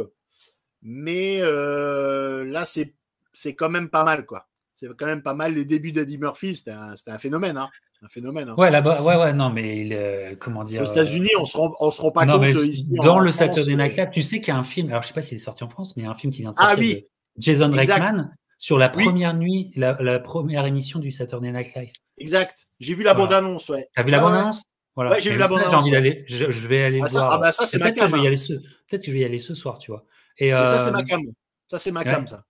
mais là, c'est quand même pas mal, quoi. C'est quand même pas mal. Les débuts d'Eddie Murphy, c'était un phénomène, hein. Un phénomène. Hein. Ouais, là-bas, ouais, non, mais comment dire. Aux États-Unis, on se rend pas non, compte mais ici. dans le Saturday Night Live, tu sais qu'il y a un film, alors je sais pas s'il est sorti en France, mais il y a un film qui vient de sortir de Jason Reitman sur la première nuit, la première émission du Saturday Night Live. Exact. J'ai vu la bande-annonce, ouais. T'as vu la bande-annonce? Voilà. Ouais, j'ai vu la bande-annonce. J'ai envie d'aller, je vais aller le voir. Bah ça, c'est ma cam. Peut-être que je vais y aller ce soir, tu vois. Mais ça, c'est ma cam. Ça, c'est ma cam, ça.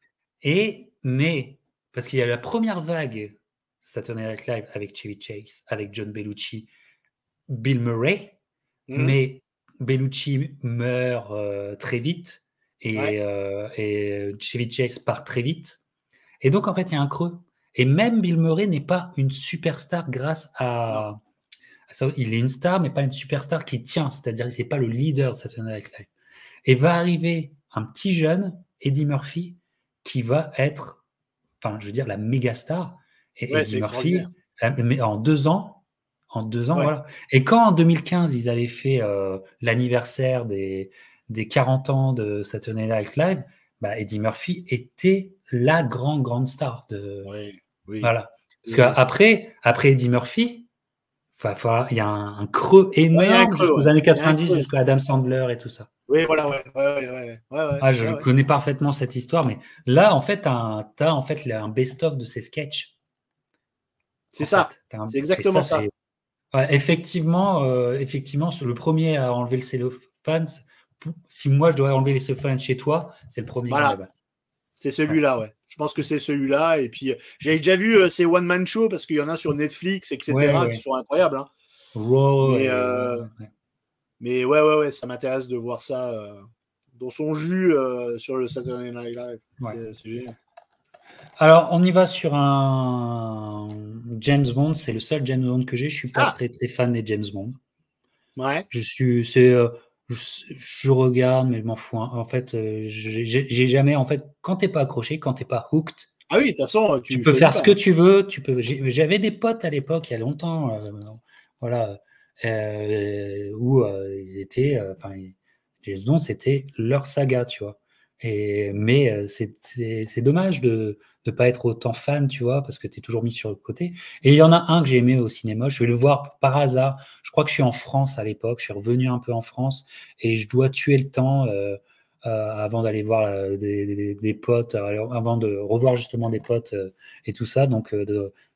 Mais, parce qu'il y a la première vague Saturday Night Live avec Chevy Chase, avec John Bellucci, Bill Murray, mais Bellucci meurt très vite et Chevy Chase part très vite. Et donc, en fait, il y a un creux. Et même Bill Murray n'est pas une superstar grâce à Il est une star, mais pas une superstar qui tient, c'est-à-dire c'est pas le leader de Saturday Night Live. Et va arriver un petit jeune, Eddie Murphy, qui va être, enfin, je veux dire, la méga star. Et Ouais, c'est Eddie Murphy, extraordinaire. mais en 2 ans, Ouais. voilà. Et quand en 2015, ils avaient fait l'anniversaire des 40 ans de Saturday Night Live, bah, Eddie Murphy était la grande star de, Oui, oui, voilà. Parce oui. qu'après Eddie Murphy, il y a un creux Ouais, il y a un énorme creux, ouais. jusqu'aux années Il y a un 90, creux. jusqu'à Adam Sandler et tout ça. Oui, voilà, ouais. Ouais, ouais, ouais. Ouais, ouais, Ah, je ouais, ouais. connais parfaitement cette histoire, mais là, en fait, t'as en fait un best-of de ces sketchs. C'est En ça. fait, C'est et exactement ça, ça. c'est effectivement, sur le premier à enlever le cellophane. Si moi je dois enlever les cellophanes chez toi, c'est le premier que Voilà. j'enlève. C'est Ouais. celui-là, ouais. Je pense que c'est celui-là. Et puis, j'avais déjà vu ces one-man shows parce qu'il y en a sur Netflix, Ouais, etc., qui ouais. sont incroyables. Hein. Raw Mais, et mais ouais, ouais, ouais, ça m'intéresse de voir ça dans son jus sur le Saturday Night Live. ouais. C'est génial. Alors, on y va sur un James Bond. C'est le seul James Bond que j'ai. Je suis pas Ah, très très fan des James Bond. ouais. Je, je regarde, mais je m'en fous. Hein. En fait, j'ai jamais. En fait, quand t'es pas accroché, quand t'es pas hooked, Ah oui, de toute façon, tu tu peux choisis faire ce pas. que Hein. tu veux. J'avais des potes à l'époque, il y a longtemps, voilà, où ils étaient. Enfin, James Bond, c'était leur saga, tu vois. Mais c'est dommage de ne pas être autant fan, tu vois, parce que tu es toujours mis sur le côté. Et il y en a un que j'ai aimé au cinéma. Je vais le voir par hasard. Je crois que je suis en France à l'époque. Je suis revenu un peu en France et je dois tuer le temps. Avant d'aller voir des potes, avant de revoir justement des potes et tout ça. Donc, tu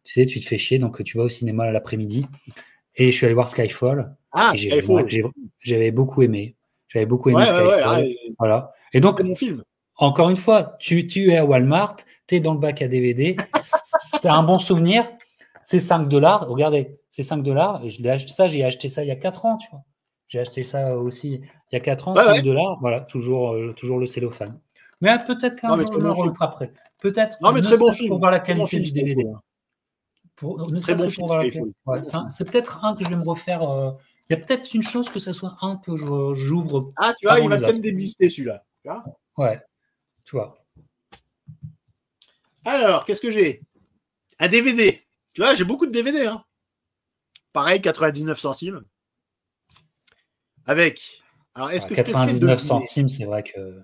sais, tu te fais chier, donc tu vas au cinéma l'après-midi. Et je suis allé voir Skyfall. Ah, Et Skyfall. j'avais beaucoup aimé. J'avais beaucoup aimé Ouais, ouais, ouais. Ah, Skyfall. Voilà. Et donc, très bon film. encore une fois, tu es à Walmart, tu es dans le bac à DVD, tu as un bon souvenir, c'est 5 dollars. Regardez, c'est 5 dollars. Et j'ai acheté ça il y a 4 ans, tu vois. J'ai acheté ça aussi il y a 4 ans, Ouais, 5 ouais. dollars. Voilà, toujours le cellophane. Mais peut-être qu'un Non, mais jour, je très me bon le film. referai. Peut-être, Non, mais ne très bon serait-ce que pour film. voir la Très bon qualité film, du DVD. Skyfall. Hein. Ne Très serait-ce bon que film, pour voir la Skyfall. qualité. Ouais, c'est peut-être un que je vais me refaire. Il y a peut-être une chose que ce soit un que j'ouvre Ah, tu vois, avant il va les autres. peut-être débister celui-là. Tu vois. Ouais, tu vois. Alors, qu'est-ce que j'ai? Un DVD. Tu vois, j'ai beaucoup de DVD. Hein. Pareil, 99 centimes. Avec. Alors, est-ce Ouais, que je te le fais 99 deviner? centimes, c'est vrai que.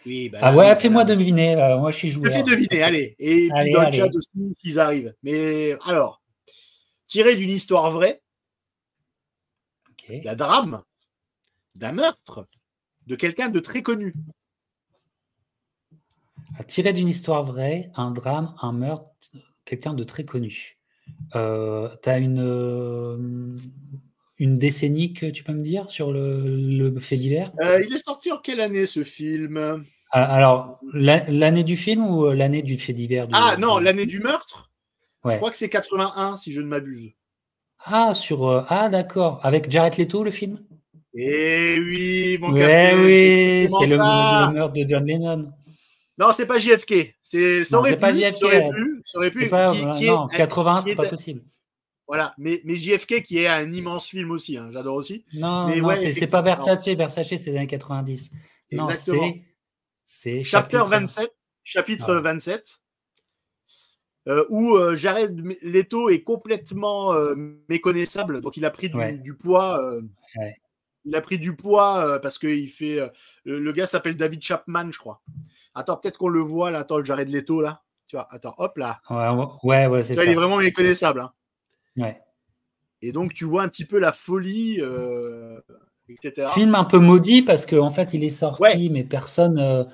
Oui, bah Ah là, ouais, oui, voilà. fais-moi deviner. Moi, je suis Je te fais joueur. deviner, allez. Et puis Allez, dans le chat allez. aussi, s'ils arrivent. Mais alors, tiré d'une histoire vraie, Ok. d'un drame, d'un meurtre, de quelqu'un de très connu. Tiré d'une histoire vraie, un drame, un meurtre, quelqu'un de très connu. T'as une décennie que tu peux me dire sur le fait divers? Il est sorti en quelle année ce film? Alors, l'année du film ou l'année du fait divers Ah non, du... l'année du meurtre. Je Ouais. crois que c'est 81, si je ne m'abuse. Ah, d'accord. Avec Jared Leto, le film? Eh oui, mon Ouais, capitaine, c'est oui, exactement c'est le ça. meurtre de John Lennon. Non, c'est pas JFK. Ça Non, aurait c'est pas pu, ça JFK. aurait pu, ça aurait C'est pu. pas. Qui est, Non, 81, qui c'est est, pas possible. voilà. Mais JFK qui est un immense film aussi. Hein, j'adore aussi. Non, Mais non, ouais, c'est pas effectivement. Non, Versace. Versace, c'est les années 90. Non, exactement. c'est Chapter chapitre. 27, chapitre Voilà. 27, où Jared Leto est complètement méconnaissable. Donc il a pris Ouais, du poids. ouais. Il a pris du poids parce qu'il fait. Le gars s'appelle David Chapman, je crois. Attends, peut-être qu'on le voit là. Attends, le Jared Leto là. Tu vois, attends, hop là. Ouais, c'est Tu vois, il est ça. vraiment méconnaissable. Hein. Ouais. Et donc tu vois un petit peu la folie, etc. Film un peu maudit parce qu'en fait, il est Ouais. sorti, mais personne ne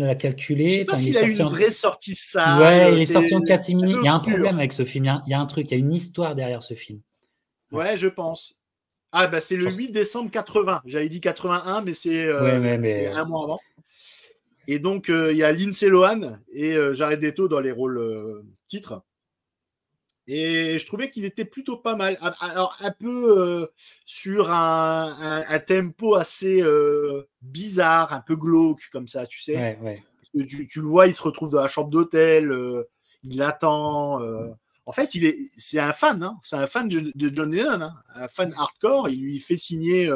l'a Je sais calculé. pas Enfin, il est s'il a eu sorti une en. vraie sortie Ouais, sale. il est C'est sorti en un catimini. peu Il y a un problème obscur. avec ce film. Il y a un truc, il y a une histoire derrière ce film. Ouais, Ouais, je pense. Ah, bah c'est le Sur- 8 décembre 80. J'avais dit 81, mais ouais, c'est mais un mois avant. Et donc, il y a Lindsay Lohan et Jared Leto dans les rôles titres. Et je trouvais qu'il était plutôt pas mal. Alors, un peu sur un tempo assez bizarre, un peu glauque, comme ça, tu sais. ouais. Parce que tu le vois, il se retrouve dans la chambre d'hôtel, il attend. En fait, c'est un fan, hein, c'est un fan de John Lennon, hein, un fan hardcore. Il lui fait signer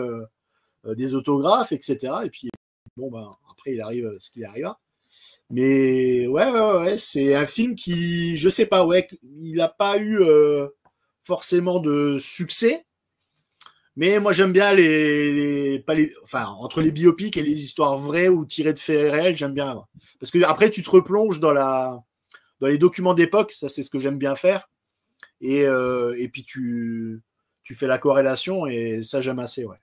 des autographes, etc. Et puis, bon, ben, après, il arrive ce qu'il arrive. Mais ouais, c'est un film qui, je sais pas, ouais, il n'a pas eu forcément de succès. Mais moi, j'aime bien enfin, entre les biopics et les histoires vraies ou tirées de faits réels, j'aime bien. Parce que après, tu te replonges dans les documents d'époque, ça c'est ce que j'aime bien faire. Et puis tu fais la corrélation et ça j'aime assez, ouais.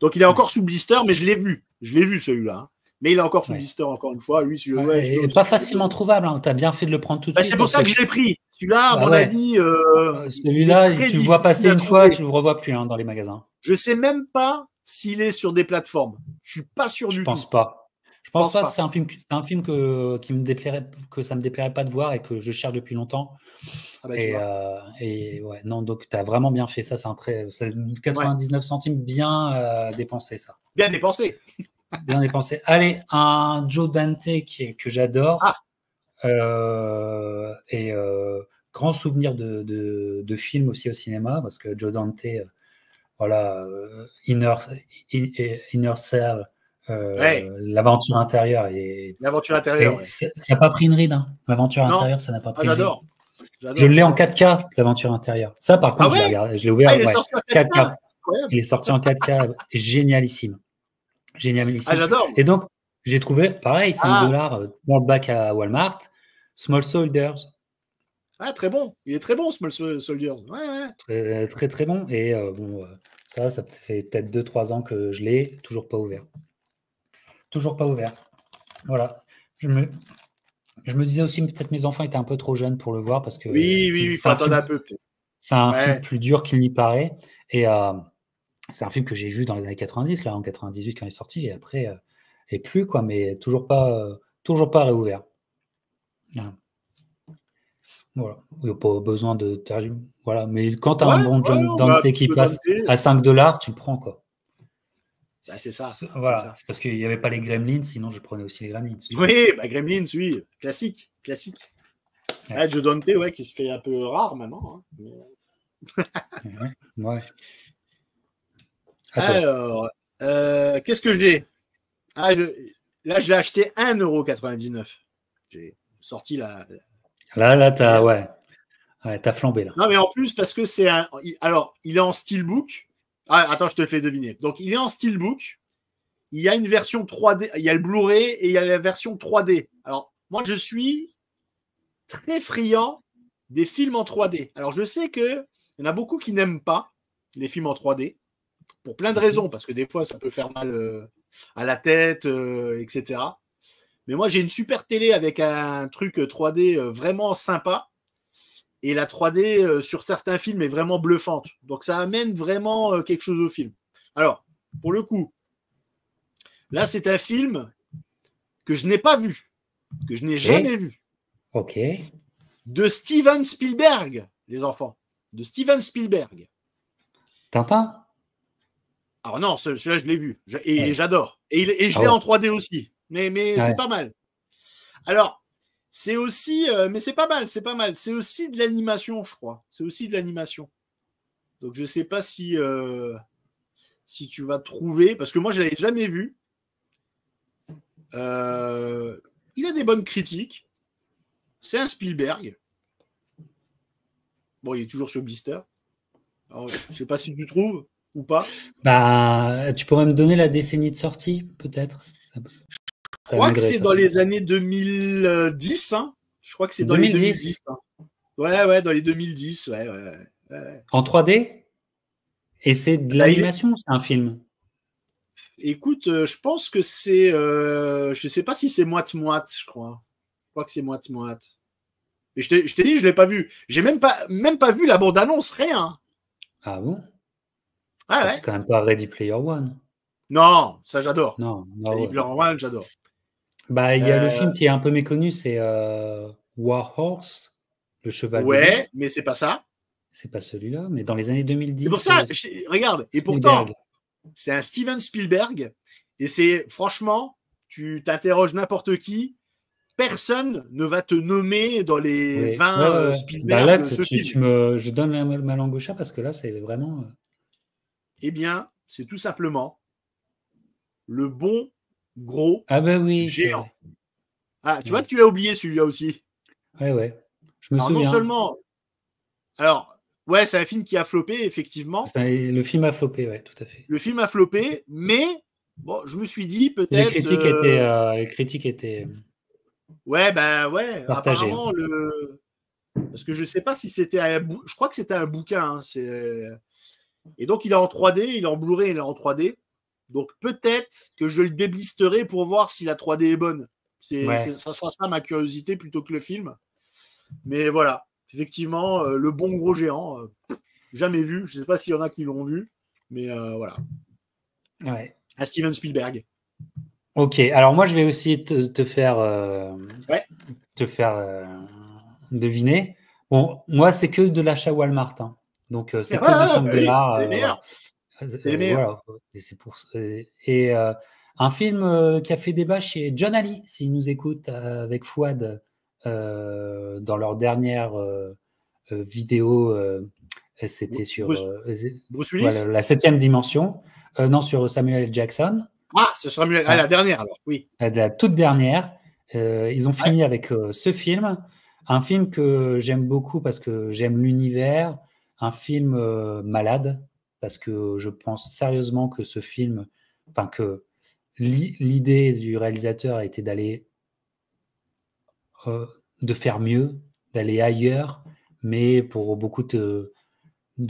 Donc il est encore sous blister, mais je l'ai vu celui-là. Hein. Mais il est encore sous blister, encore une fois. Lui, et pas facilement trouvable, hein. Tu as bien fait de le prendre tout de suite. C'est pour ça que je l'ai pris. Celui-là, à mon avis. Celui-là, tu le vois passer une fois, tu le revois plus dans les magasins. Je sais même pas s'il est sur des plateformes. Je suis pas sûr du tout. Je pense pas. Je pense pas. C'est un film qui me déplairait, que ça me déplairait pas de voir et que je cherche depuis longtemps. Ah bah, et ouais, non, donc tu as vraiment bien fait ça. C'est 99 centimes bien dépensé, ça. Bien dépensé. Bien dépensé. Allez, un Joe Dante que j'adore. Grand souvenir de film aussi au cinéma, parce que Joe Dante, voilà, Inner Cell, l'aventure intérieure. L'aventure intérieure, ça n'a pas pris une ride, hein. L'aventure intérieure, ça n'a pas pris une ride. J'adore. Je l'ai en 4K, l'aventure intérieure. Ça, par contre, je l'ai ouvert. Il est sorti en 4K. Il est sorti en 4K, génialissime. Génialissime. J'adore. Et donc, j'ai trouvé, pareil, $5 dans le bac à Walmart, Small Soldiers. Ah, très bon. Il est très bon, Small Soldiers. Ouais. Très, très bon. Et ça fait peut-être 2-3 ans que je l'ai, toujours pas ouvert. Toujours pas ouvert. Voilà. Je me disais aussi, peut-être mes enfants étaient un peu trop jeunes pour le voir, parce que oui, il faut attendre un peu. C'est un film plus dur qu'il n'y paraît. Et c'est un film que j'ai vu dans les années 90, là, en 98 quand il est sorti, et après, et plus, quoi, mais toujours pas réouvert. Voilà. Il n'y a pas besoin de terminer. Voilà. Mais quand tu as un bon John Dante qui passe à $5, tu le prends, quoi. Bah, c'est ça. Voilà. C'est parce qu'il n'y avait pas les Gremlins, sinon je prenais aussi les Gremlins. Oui, Gremlins, oui. Classique. Ouais. Joe Dante, qui se fait un peu rare maintenant. Hein. Ouais. Alors, qu'est-ce que j'ai? Là, je l'ai acheté 1,99 €. J'ai sorti la. Là, t'as flambé, là. Non, mais en plus, parce que c'est un. Alors, il est en steelbook. Ah, attends, je te le fais deviner. Donc, il est en steelbook. Il y a une version 3D. Il y a le Blu-ray et il y a la version 3D. Alors, moi, je suis très friand des films en 3D. Alors, je sais qu'il y en a beaucoup qui n'aiment pas les films en 3D. Pour plein de raisons, parce que des fois, ça peut faire mal à la tête, etc. Mais moi, j'ai une super télé avec un truc 3D vraiment sympa. Et la 3D sur certains films est vraiment bluffante. Donc, ça amène vraiment quelque chose au film. Alors, pour le coup, là, c'est un film que je n'ai pas vu, que je n'ai jamais vu. Ok. De Steven Spielberg, les enfants. De Steven Spielberg. Tintin? Alors non, celui-là, je l'ai vu. Et j'adore. Et je l'ai en 3D aussi. Mais c'est pas mal. Alors, c'est aussi... mais c'est pas mal. C'est aussi de l'animation, je crois. C'est aussi de l'animation. Donc, je sais pas si tu vas trouver... Parce que moi, je l'avais jamais vu. Il a des bonnes critiques. C'est un Spielberg. Bon, il est toujours sur blister. Alors, je sais pas si tu trouves ou pas. Bah, tu pourrais me donner la décennie de sortie, peut-être? Je crois que c'est dans les années 2010. Hein. Je crois que c'est dans les 2010. Hein. Ouais, dans les 2010. Ouais. En 3D? Et c'est de l'animation, c'est un film? Écoute, je pense que c'est... je sais pas si c'est moite-moite, je crois. Je crois que c'est moite-moite. Mais je t'ai dit, je l'ai pas vu. J'ai même pas vu la bande-annonce, rien. Ah bon? Ah ouais. C'est quand même pas Ready Player One. Non, ça j'adore. Non, Ready Player One, j'adore. Bah, il y a le film qui est un peu méconnu, c'est War Horse, le cheval. Ouais, mais c'est pas ça. C'est pas celui-là, mais dans les années 2010. C'est pour ça, regarde, et pourtant, c'est un Steven Spielberg, et c'est, franchement, tu t'interroges n'importe qui, personne ne va te nommer dans les Oui. 20 Bah Spielberg là, ce film. je donne ma langue au chat parce que là, c'est vraiment. Eh bien, c'est tout simplement le bon gros Ah bah oui, c'est géant. vrai. Ah, tu vois Ouais. que tu l'as oublié celui-là aussi. Ouais. Je me Alors non souviens. seulement, alors ouais, c'est un film qui a floppé effectivement. Le film a floppé, ouais, tout à fait. Le film a floppé, mais bon, je me suis dit Les peut-être. critiques étaient, les critiques étaient Ouais, ben ouais, partagées. apparemment parce que je sais pas si c'était je crois que c'était un bouquin. Hein, et donc il est en 3D, il est en Blu-ray, il est en 3D. Donc peut-être que je le déblisterai pour voir si la 3D est bonne. Ouais. Ça sera ça ma curiosité plutôt que le film. Mais voilà, effectivement, le bon gros géant, jamais vu. Je sais pas s'il y en a qui l'ont vu, mais voilà. Ouais. À Steven Spielberg. Ok, alors moi je vais aussi te faire, Ouais. deviner. Bon, moi c'est que de l'achat Walmart, hein. Donc c'est Ouais, que du bah 5 oui, dollars. c'est les Voilà. meilleurs. C'est les meilleurs. Voilà. Et c'est pour et un film qui a fait débat chez John Ali, s'il nous écoute, avec Fouad, dans leur dernière vidéo, c'était sur Bruce voilà, Willis. la septième dimension. Non, sur Samuel L. Jackson. Ah, ce sera mieux. Ah, la dernière alors, oui. De la toute dernière. Ils ont Ouais. fini avec ce film, un film que j'aime beaucoup parce que j'aime l'univers, un film malade, parce que je pense sérieusement que ce film, enfin que l'idée du réalisateur était euh, de faire mieux, d'aller ailleurs, mais pour beaucoup de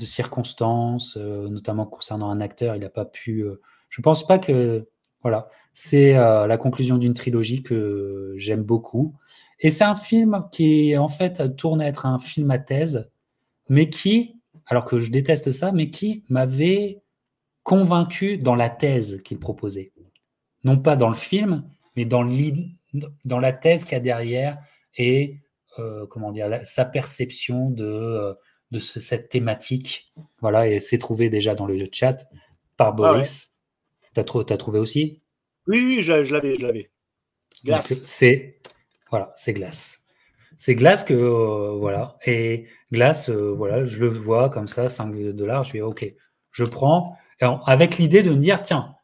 circonstances, notamment concernant un acteur, il n'a pas pu. Je pense pas que. Voilà, c'est la conclusion d'une trilogie que j'aime beaucoup. Et c'est un film qui, en fait, tourne à être un film à thèse, mais qui, alors que je déteste ça, mais qui m'avait convaincu dans la thèse qu'il proposait. Non pas dans le film, mais dans la thèse qu'il y a derrière et comment dire, sa perception de cette thématique. Voilà, et c'est trouvé déjà dans le chat par Ouais, ouais. Boris. T'as trouvé aussi? Oui, oui, je l'avais. Donc Glace. voilà, c'est Glace. C'est Glace que voilà, et Glace, voilà, je le vois comme ça, 5 dollars, je fais OK, je prends avec l'idée de me dire tiens,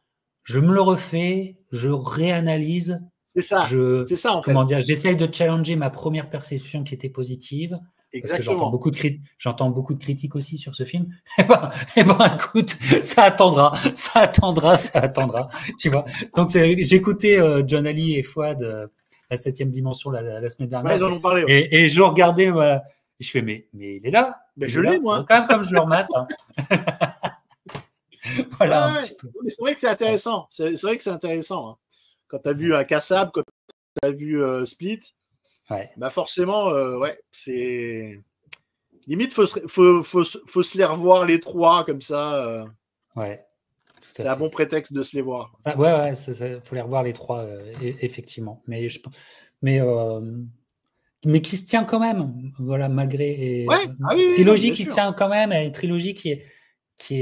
je me le refais, je réanalyse, C'est ça. je C'est ça en fait. comment dire, j'essaye de challenger ma première perception qui était positive parce que Exactement. j'entends beaucoup de critiques aussi sur ce film. Eh ben, écoute, ça attendra, tu vois. Donc j'ai écouté John Ali et Fouad, la septième dimension la semaine Ouais, dernière, ils en ont parlé. Ouais. et je regardais, je fais mais il est là, Ben, il je est l'ai là. Faut moi. quand même comme je le remate, hein. Ouais, Voilà un ouais. petit peu. Mais c'est vrai que c'est intéressant. C'est vrai que c'est intéressant. Hein. Quand tu as vu un Kassab, quand tu as vu Split, Ouais. bah forcément, ouais, c'est. Limite, faut se les revoir les trois comme ça. Ouais, tout à C'est un bon fait. prétexte de se les voir. Ouais, faut les revoir les trois, effectivement. Mais, mais qui se tient quand même, voilà, malgré Ouais, ah oui, oui, non, trilogie bien qui se sûr. tient quand même, une trilogie qui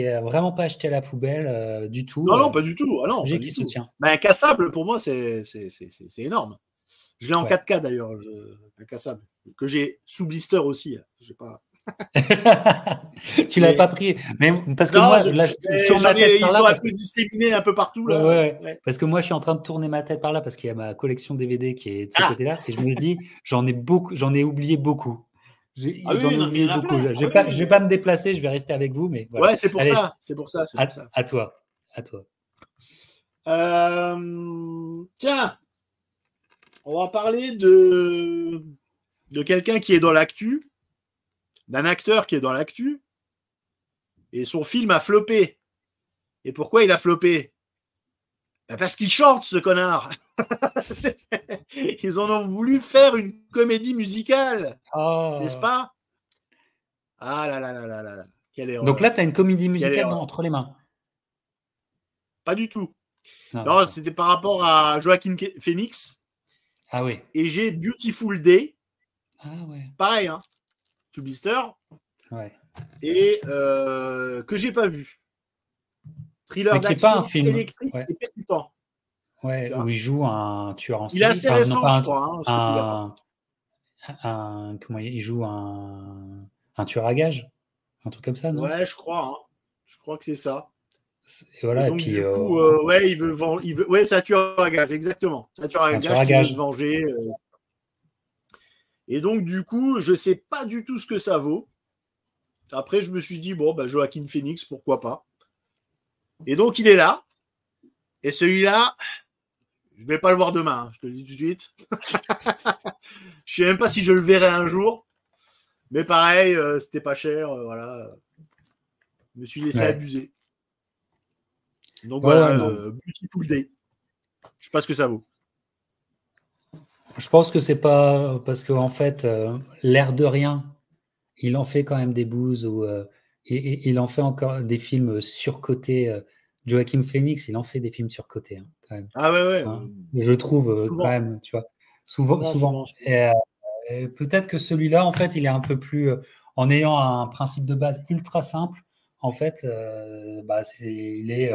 est vraiment pas achetée à la poubelle du tout. Non, non, pas du tout. Ah non, pas Trilogie qui du se tout. tient. Mais un Cassable, pour moi, c'est énorme. Je l'ai en Ouais. 4K d'ailleurs, un Cassable. Que j'ai sous blister aussi. J'ai pas. Tu l'avais Mais pas pris, mais parce que non, moi, là, je tourne ma tête ils par là sont un parce peu disséminés un peu partout ouais, ouais, là. ouais. Ouais. Parce que moi, je suis en train de tourner ma tête par là parce qu'il y a ma collection DVD qui est de ce Ah, côté-là et je me dis, j'en ai oublié beaucoup. ah J'en oui, ai non, mais il oublié y en a beaucoup. plein. Ah Je vais oui. pas me déplacer, je vais rester avec vous, mais voilà. Ouais, c'est pour Allez, ça. C'est pour ça. C'est pour ça. à toi, à toi. Tiens, on va parler de quelqu'un qui est dans l'actu, d'un acteur qui est dans l'actu, et son film a floppé. Et pourquoi il a floppé? Ben parce qu'il chante, ce connard. Ils en ont voulu faire une comédie musicale, n'est-ce Oh. pas? Ah là là là là là là. Quelle Donc là, erreur. tu as une comédie Quelle musicale erreur. entre les mains. Pas du tout. Non, Non, d'accord. c'était par rapport à Joaquin Phoenix Ah oui. et j'ai Beautiful Day. Ah ouais. Pareil, hein. Sous blister. Ouais. Et que j'ai pas vu. Thriller Mais qui est pas un d'action film. électrique Ouais. et percutant. Ouais, où il joue un tueur en Il est série. assez Enfin, non, récent, pas je crois. Hein, comment il joue un tueur à gages, un truc comme ça, non? ouais, je crois. Hein. Je crois que c'est ça. Et Et voilà, et donc, puis du coup, ouais, ouais, c'est un tueur à gage, exactement. C'est un tueur à un tueur gage à qui veut se gages. venger. Et donc, du coup, je sais pas du tout ce que ça vaut. Après, je me suis dit, bon, bah, Joaquin Phoenix, pourquoi pas. Et donc, il est là. Et celui-là, je vais pas le voir demain, hein, je te le dis tout de suite. Je sais même pas si je le verrai un jour. Mais pareil, c'était pas cher, voilà. Je me suis laissé Ouais. abuser. Donc Ouais, voilà, ouais, non. Beautiful Day. Je sais pas ce que ça vaut. Je pense que c'est pas parce qu'en fait, l'air de rien, il en fait quand même des bouses ou il en fait encore des films surcotés. Joaquin Phoenix, il en fait des films surcotés, hein, quand même. Ah ouais, ouais. Hein. Je trouve quand Souvent. même, tu vois, souvent, Souvent. souvent. Et peut-être que celui-là, en fait, il est un peu plus, en ayant un principe de base ultra simple, en fait, bah, il est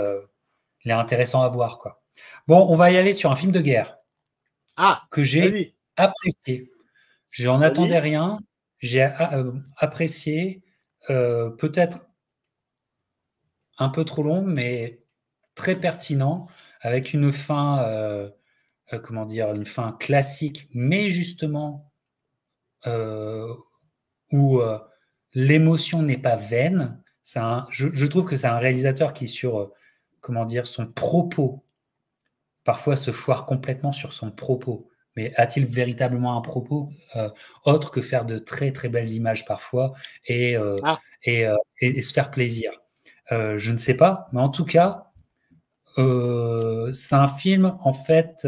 intéressant à voir, quoi. Bon, on va y aller sur un film de guerre Ah, que j'ai vas-y. apprécié. J'en attendais Vas-y. rien. J'ai apprécié, peut-être un peu trop long, mais très pertinent, avec une fin, comment dire, une fin classique, mais justement euh, où l'émotion n'est pas vaine. Je trouve que c'est un réalisateur qui, sur comment dire, son propos, parfois se foire complètement sur son propos. Mais a-t-il véritablement un propos autre que faire de très très belles images parfois et, euh, Ah, et se faire plaisir? Je ne sais pas, mais en tout cas, c'est un film en fait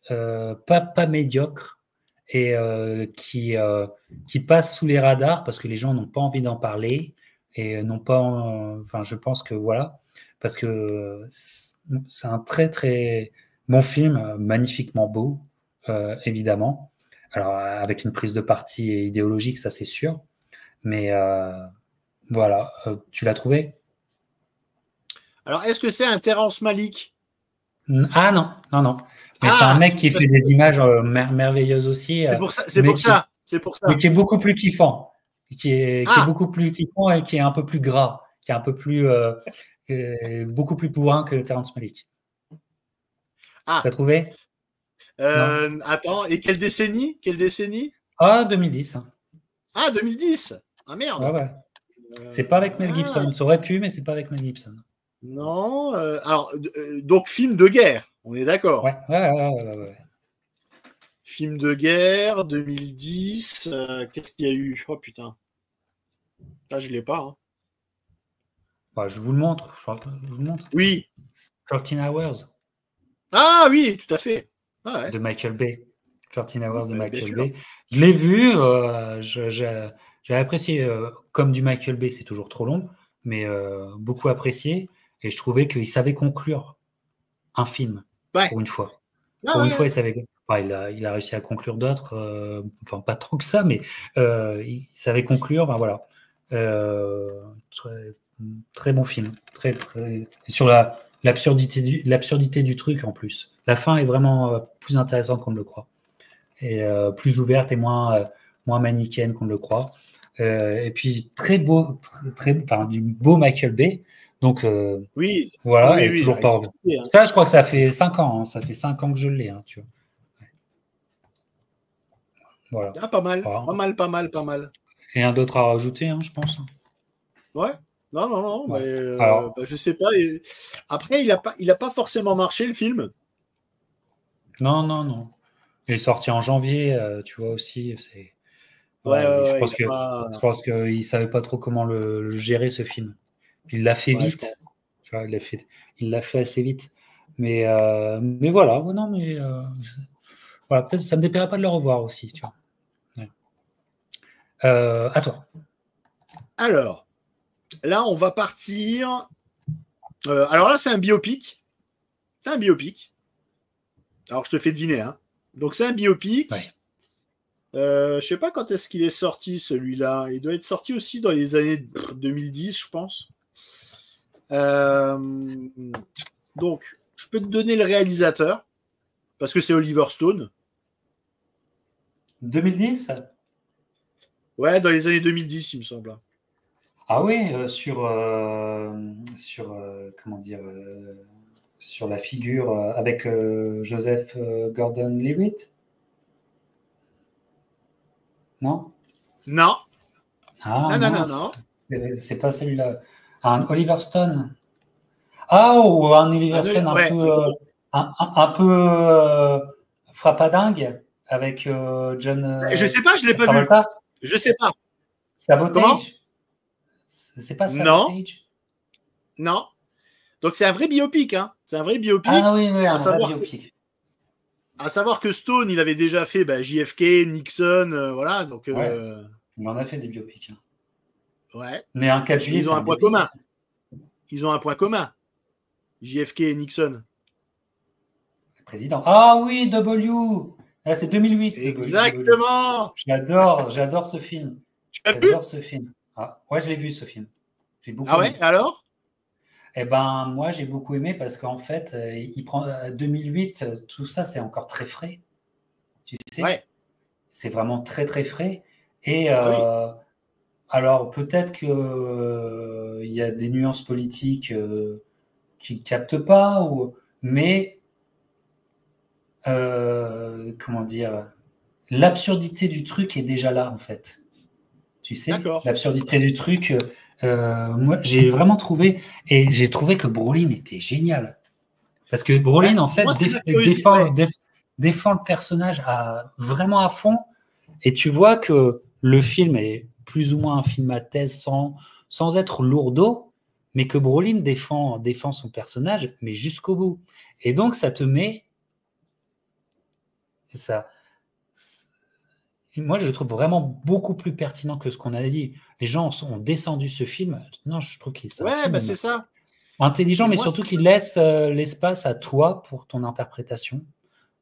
pas médiocre et qui passe sous les radars parce que les gens n'ont pas envie d'en parler et n'ont pas, enfin, je pense que voilà, parce que c'est un très très bon film, magnifiquement beau, évidemment. Alors avec une prise de parti idéologique, ça c'est sûr, mais voilà, tu l'as trouvé? alors est-ce que c'est un Terrence Malick? Ah non, non, non. Mais c'est un Ah, mec qui parce fait que des images merveilleuses aussi, c'est pour ça, c'est mais pour qui, ça, c'est pour mais ça. qui est beaucoup plus kiffant, qui est Ah, beaucoup plus kiffant et qui est un peu plus gras, qui est un peu plus, beaucoup plus bourrin que Terrence Malick. T'as ah. trouvé? Non? Attends, et quelle décennie? Quelle décennie? Ah, 2010. Ah, 2010. Ah Ouais, merde. ouais. C'est pas avec Mel Ah, Gibson. Ça aurait pu, mais c'est pas avec Mel Gibson. non. Alors, donc film de guerre. On est d'accord. Ouais, ouais, ouais, ouais, ouais, ouais. Film de guerre, 2010. Qu'est-ce qu'il y a eu? Oh putain. Ça, je l'ai pas. Hein. Bah, je vous le montre. Je vous le montre. Oui. 13 Hours Ah oui, tout à fait. Ah ouais. de Michael Bay. 13 Hours de Bien Michael sûr. Bay. Je l'ai vu. J'ai apprécié. Comme du Michael Bay, c'est toujours trop long, mais beaucoup apprécié. Et je trouvais qu'il savait conclure un film, Ouais. pour une fois. Ah Pour une ouais, fois, ouais. il savait. Enfin, il a réussi à conclure d'autres, enfin pas tant que ça, mais il savait conclure. Ben voilà. Très, très bon film. Très, très... Sur l'absurdité du truc en plus. La fin est vraiment plus intéressante qu'on ne le croit. Et plus ouverte et moins manichéenne qu'on ne le croit. Et puis très beau, enfin, du beau Michael Bay. Donc Oui, voilà, oui, et oui, il toujours pas. reste expliqué, hein. Ça, je crois que ça fait 5 ans. Hein. Ça fait 5 ans que je l'ai. Hein, tu vois. Voilà. Ah, pas mal. Voilà. Pas mal, pas mal, pas mal. Rien d'autre à rajouter, hein, je pense. Ouais. Non, non, non, mais Ouais. Alors, bah, je sais pas. Après, il a pas forcément marché le film. non, non, non. Il est sorti en janvier, tu vois aussi. Ouais, Ouais, ouais, je ouais, il pense a que pas. je pense qu'il ne savait pas trop comment le gérer ce film. Puis il l'a fait Ouais, je pense. vite. Tu vois, il l'a fait assez vite. Mais voilà, ouais, non, mais voilà, peut-être ça me déplairait pas de le revoir aussi, tu vois. Ouais. À toi. Alors, là, on va partir. Alors là, c'est un biopic. C'est un biopic. Alors, je te fais deviner. Hein. Donc, c'est un biopic. Ouais. Je sais pas quand est-ce qu'il est sorti, celui-là. Il doit être sorti aussi dans les années 2010, je pense. Donc, je peux te donner le réalisateur, parce que c'est Oliver Stone. 2010? Ouais, dans les années 2010, il me semble. Ah oui, comment dire, sur la figure avec Joseph Gordon-Levitt? Non? Non, Ah non, non, non, mince, non. c'est pas celui-là. Un Oliver Stone. Ah, ou un Oliver Stone Ouais. un peu frappadingue avec John Je sais pas, je l'ai pas vu. Travolta. Je sais pas. Comment? Sabotage. C'est pas Non, Sabotage? non. Donc c'est un vrai biopic, hein. C'est un vrai Ah biopic. oui, oui, À un vrai savoir, biopic. à savoir que Stone, il avait déjà fait JFK, Nixon, voilà. Donc Ouais, il en a fait des biopics, hein. ouais. Mais un 4 Mais juillet, ils c'est ont un un point biopic commun. aussi. Ils ont un point commun. JFK et Nixon. Le président. Ah oui, W. Ah, c'est 2008, W. Exactement. J'adore ce film. Tu l'as vu? J'adore ce film. Ah, ouais, je l'ai vu, ce film. J'ai beaucoup Ah ouais, aimé. alors? Eh ben, moi, j'ai beaucoup aimé parce qu'en fait, il prend 2008, tout ça, c'est encore très frais, tu sais. Ouais. C'est vraiment très, très frais. Et Ah oui. alors, peut-être que il y a des nuances politiques qui captent pas, mais comment dire, l'absurdité du truc est déjà là, en fait. Tu sais, D'accord. l'absurdité du truc. Moi, j'ai vraiment trouvé, et j'ai trouvé que Brolin était génial. Parce que Ouais. Brolin, en Moi, fait, c'est ma curiosité. Ouais. défend le personnage vraiment à fond. Et tu vois que le film est plus ou moins un film à thèse sans être lourdeau, mais que Brolin défend son personnage, mais jusqu'au bout. Et donc, ça te met. Ça, moi, je le trouve vraiment beaucoup plus pertinent que ce qu'on a dit. Les gens ont descendu ce film. Non, je trouve que c'est un Ouais, bah film c'est ça. intelligent, Et mais moi, surtout qui laisse l'espace à toi pour ton interprétation.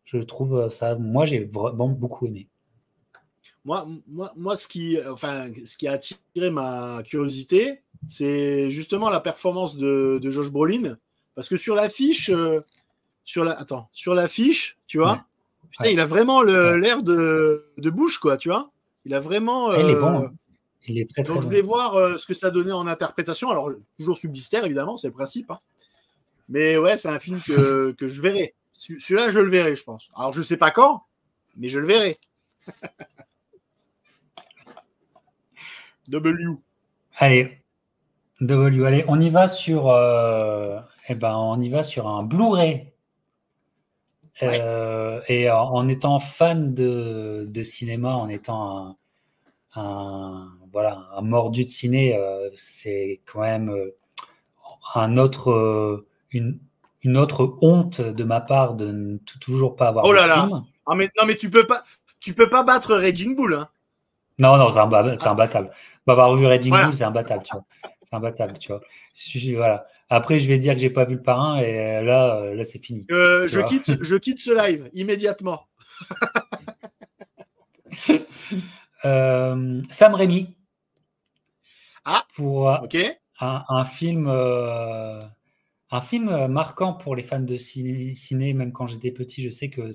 Je trouve ça, moi, j'ai vraiment beaucoup aimé. moi, ce qui a attiré ma curiosité, c'est justement la performance de Josh Brolin. Parce que sur l'affiche, sur l'affiche, tu Ouais, vois, putain, ouais, il a vraiment ouais. l'air de Bush, quoi, tu vois. Il a vraiment. Ah, il est bon, hein. Il est très très Donc, je bon. voulais voir ce que ça donnait en interprétation. Alors, toujours subsidiaire, évidemment, c'est le principe, hein. Mais ouais, c'est un film que je verrai. Celui-là, je le verrai, je pense. Alors, je sais pas quand, mais je le verrai. W. Allez, allez, on y va sur, on y va sur un Blu-ray. Ouais. Et en étant fan de cinéma, en étant voilà, un mordu de ciné, c'est quand même un autre, une autre honte de ma part de ne toujours pas avoir Oh vu là ce là. film. Ah, mais, non, mais tu peux pas battre Raging Bull, hein. Non, non, c'est Ah, imbattable. Pas avoir vu Raging Bull, voilà. c'est imbattable, tu vois. C'est imbattable, tu vois. Voilà. Après, je vais dire que j'ai pas vu le parrain et là c'est fini, tu vois. Je quitte ce live immédiatement. Sam Raimi Ah, pour ok. un film, marquant pour les fans de ciné. Même quand j'étais petit, je sais que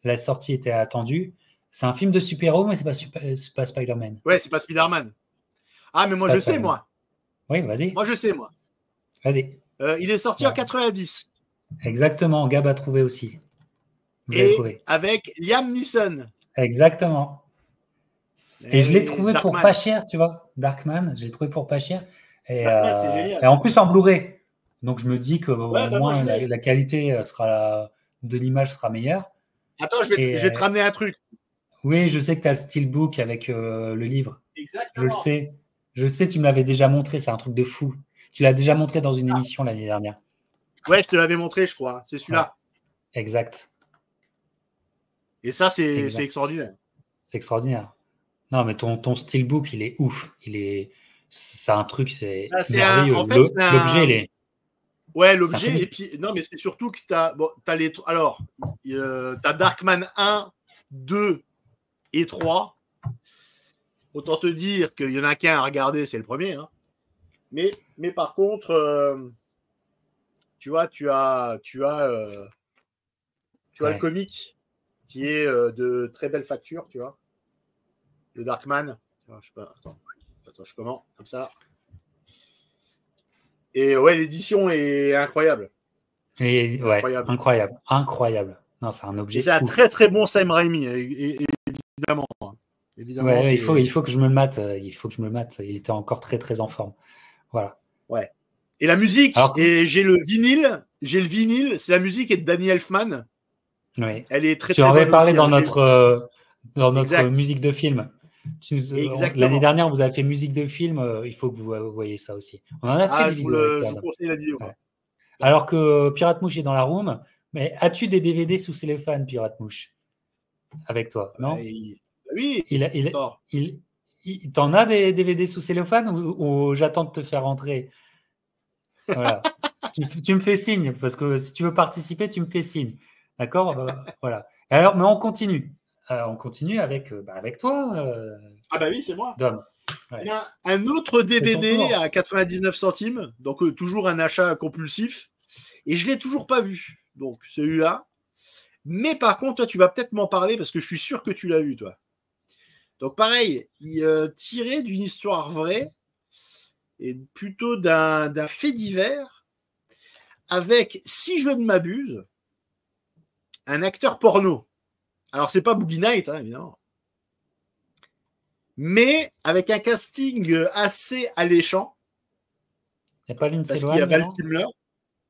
la sortie était attendue. C'est un film de super-héros, mais c'est pas Spider-Man. Ouais, c'est pas Spider-Man. Ah, mais C'est moi, pas je sais, Spider-Man. moi. Oui, vas-y, Moi, je sais, moi. vas-y. Il est sorti en Voilà. 90. Exactement, Gab a trouvé aussi. Vous l'avez Et trouvé. avec Liam Neeson. Exactement. Et Eh je l'ai oui, trouvé pour pas Darkman. cher, tu vois. Darkman, j'ai trouvé pour pas cher. Darkman, c'est Et génial. en plus en Blu-ray. Donc je me dis que Ouais, au bah moi, moins je l'ai. la qualité de l'image sera meilleure. Attends, Et je vais te ramener un truc. oui, je sais que tu as le steelbook avec le livre. Je le Exactement. sais. Je sais, tu me l'avais déjà montré, c'est un truc de fou. Tu l'as déjà montré dans une émission l'année dernière. Ouais, je te l'avais montré, je crois. C'est Ouais, celui-là. exact. Et ça, c'est Exact. extraordinaire. C'est extraordinaire. Non, mais ton steelbook, il est ouf. C'est un truc, c'est Là, merveilleux. en fait, c'est L'objet, un. Ouais, c'est un peu. l'objet. Et puis, non, mais c'est surtout que tu as, bon, alors, t'as Darkman 1, 2 et 3. Autant te dire qu'il y en a qu'un à regarder, c'est le premier, hein. Mais par contre, tu vois, tu as le comic qui est de très belle facture, tu vois. Le Darkman. Je sais pas, attends, je commence comme ça. Et ouais, l'édition est incroyable. Et, ouais, incroyable. Non, c'est un objet. Et c'est un très très bon Sam Raimi, évidemment. Ouais, il faut que je me le mate. Il faut que je me le mate. Il était encore très très en forme. Voilà. Ouais. Et la musique, et j'ai le vinyle, c'est la musique est de Danny Elfman. Oui. Elle est très tu très en avais bonne parlé aussi, dans notre musique de film. L'année dernière, vous avez fait musique de film. Il faut que vous voyez ça aussi. On en a fait des vidéos avec toi. Je vous conseille la vidéo. Ouais. Alors que Pirate Mouche est dans la room, mais as-tu des DVD sous cellophane, Pirate Mouche, avec toi? Non. Oui. T'en as des DVD sous cellophane ou j'attends de te faire rentrer? Voilà. tu me fais signe, parce que si tu veux participer, tu me fais signe. D'accord. Voilà. Alors, mais on continue. On continue avec toi. Ah bah oui, c'est moi. Dom. Ouais. Il y a un autre DVD à 99 centimes, donc toujours un achat compulsif, et je l'ai toujours pas vu. Donc celui-là. Mais par contre, toi, tu vas peut-être m'en parler parce que je suis sûr que tu l'as vu, toi. Donc pareil, tiré d'une histoire vraie et plutôt d'un fait divers, avec, si je ne m'abuse, un acteur porno. Alors c'est pas Boogie Night, hein, évidemment, mais avec un casting assez alléchant. Il n'y a pas Lindsay parce qu'il y a Val Kilmer.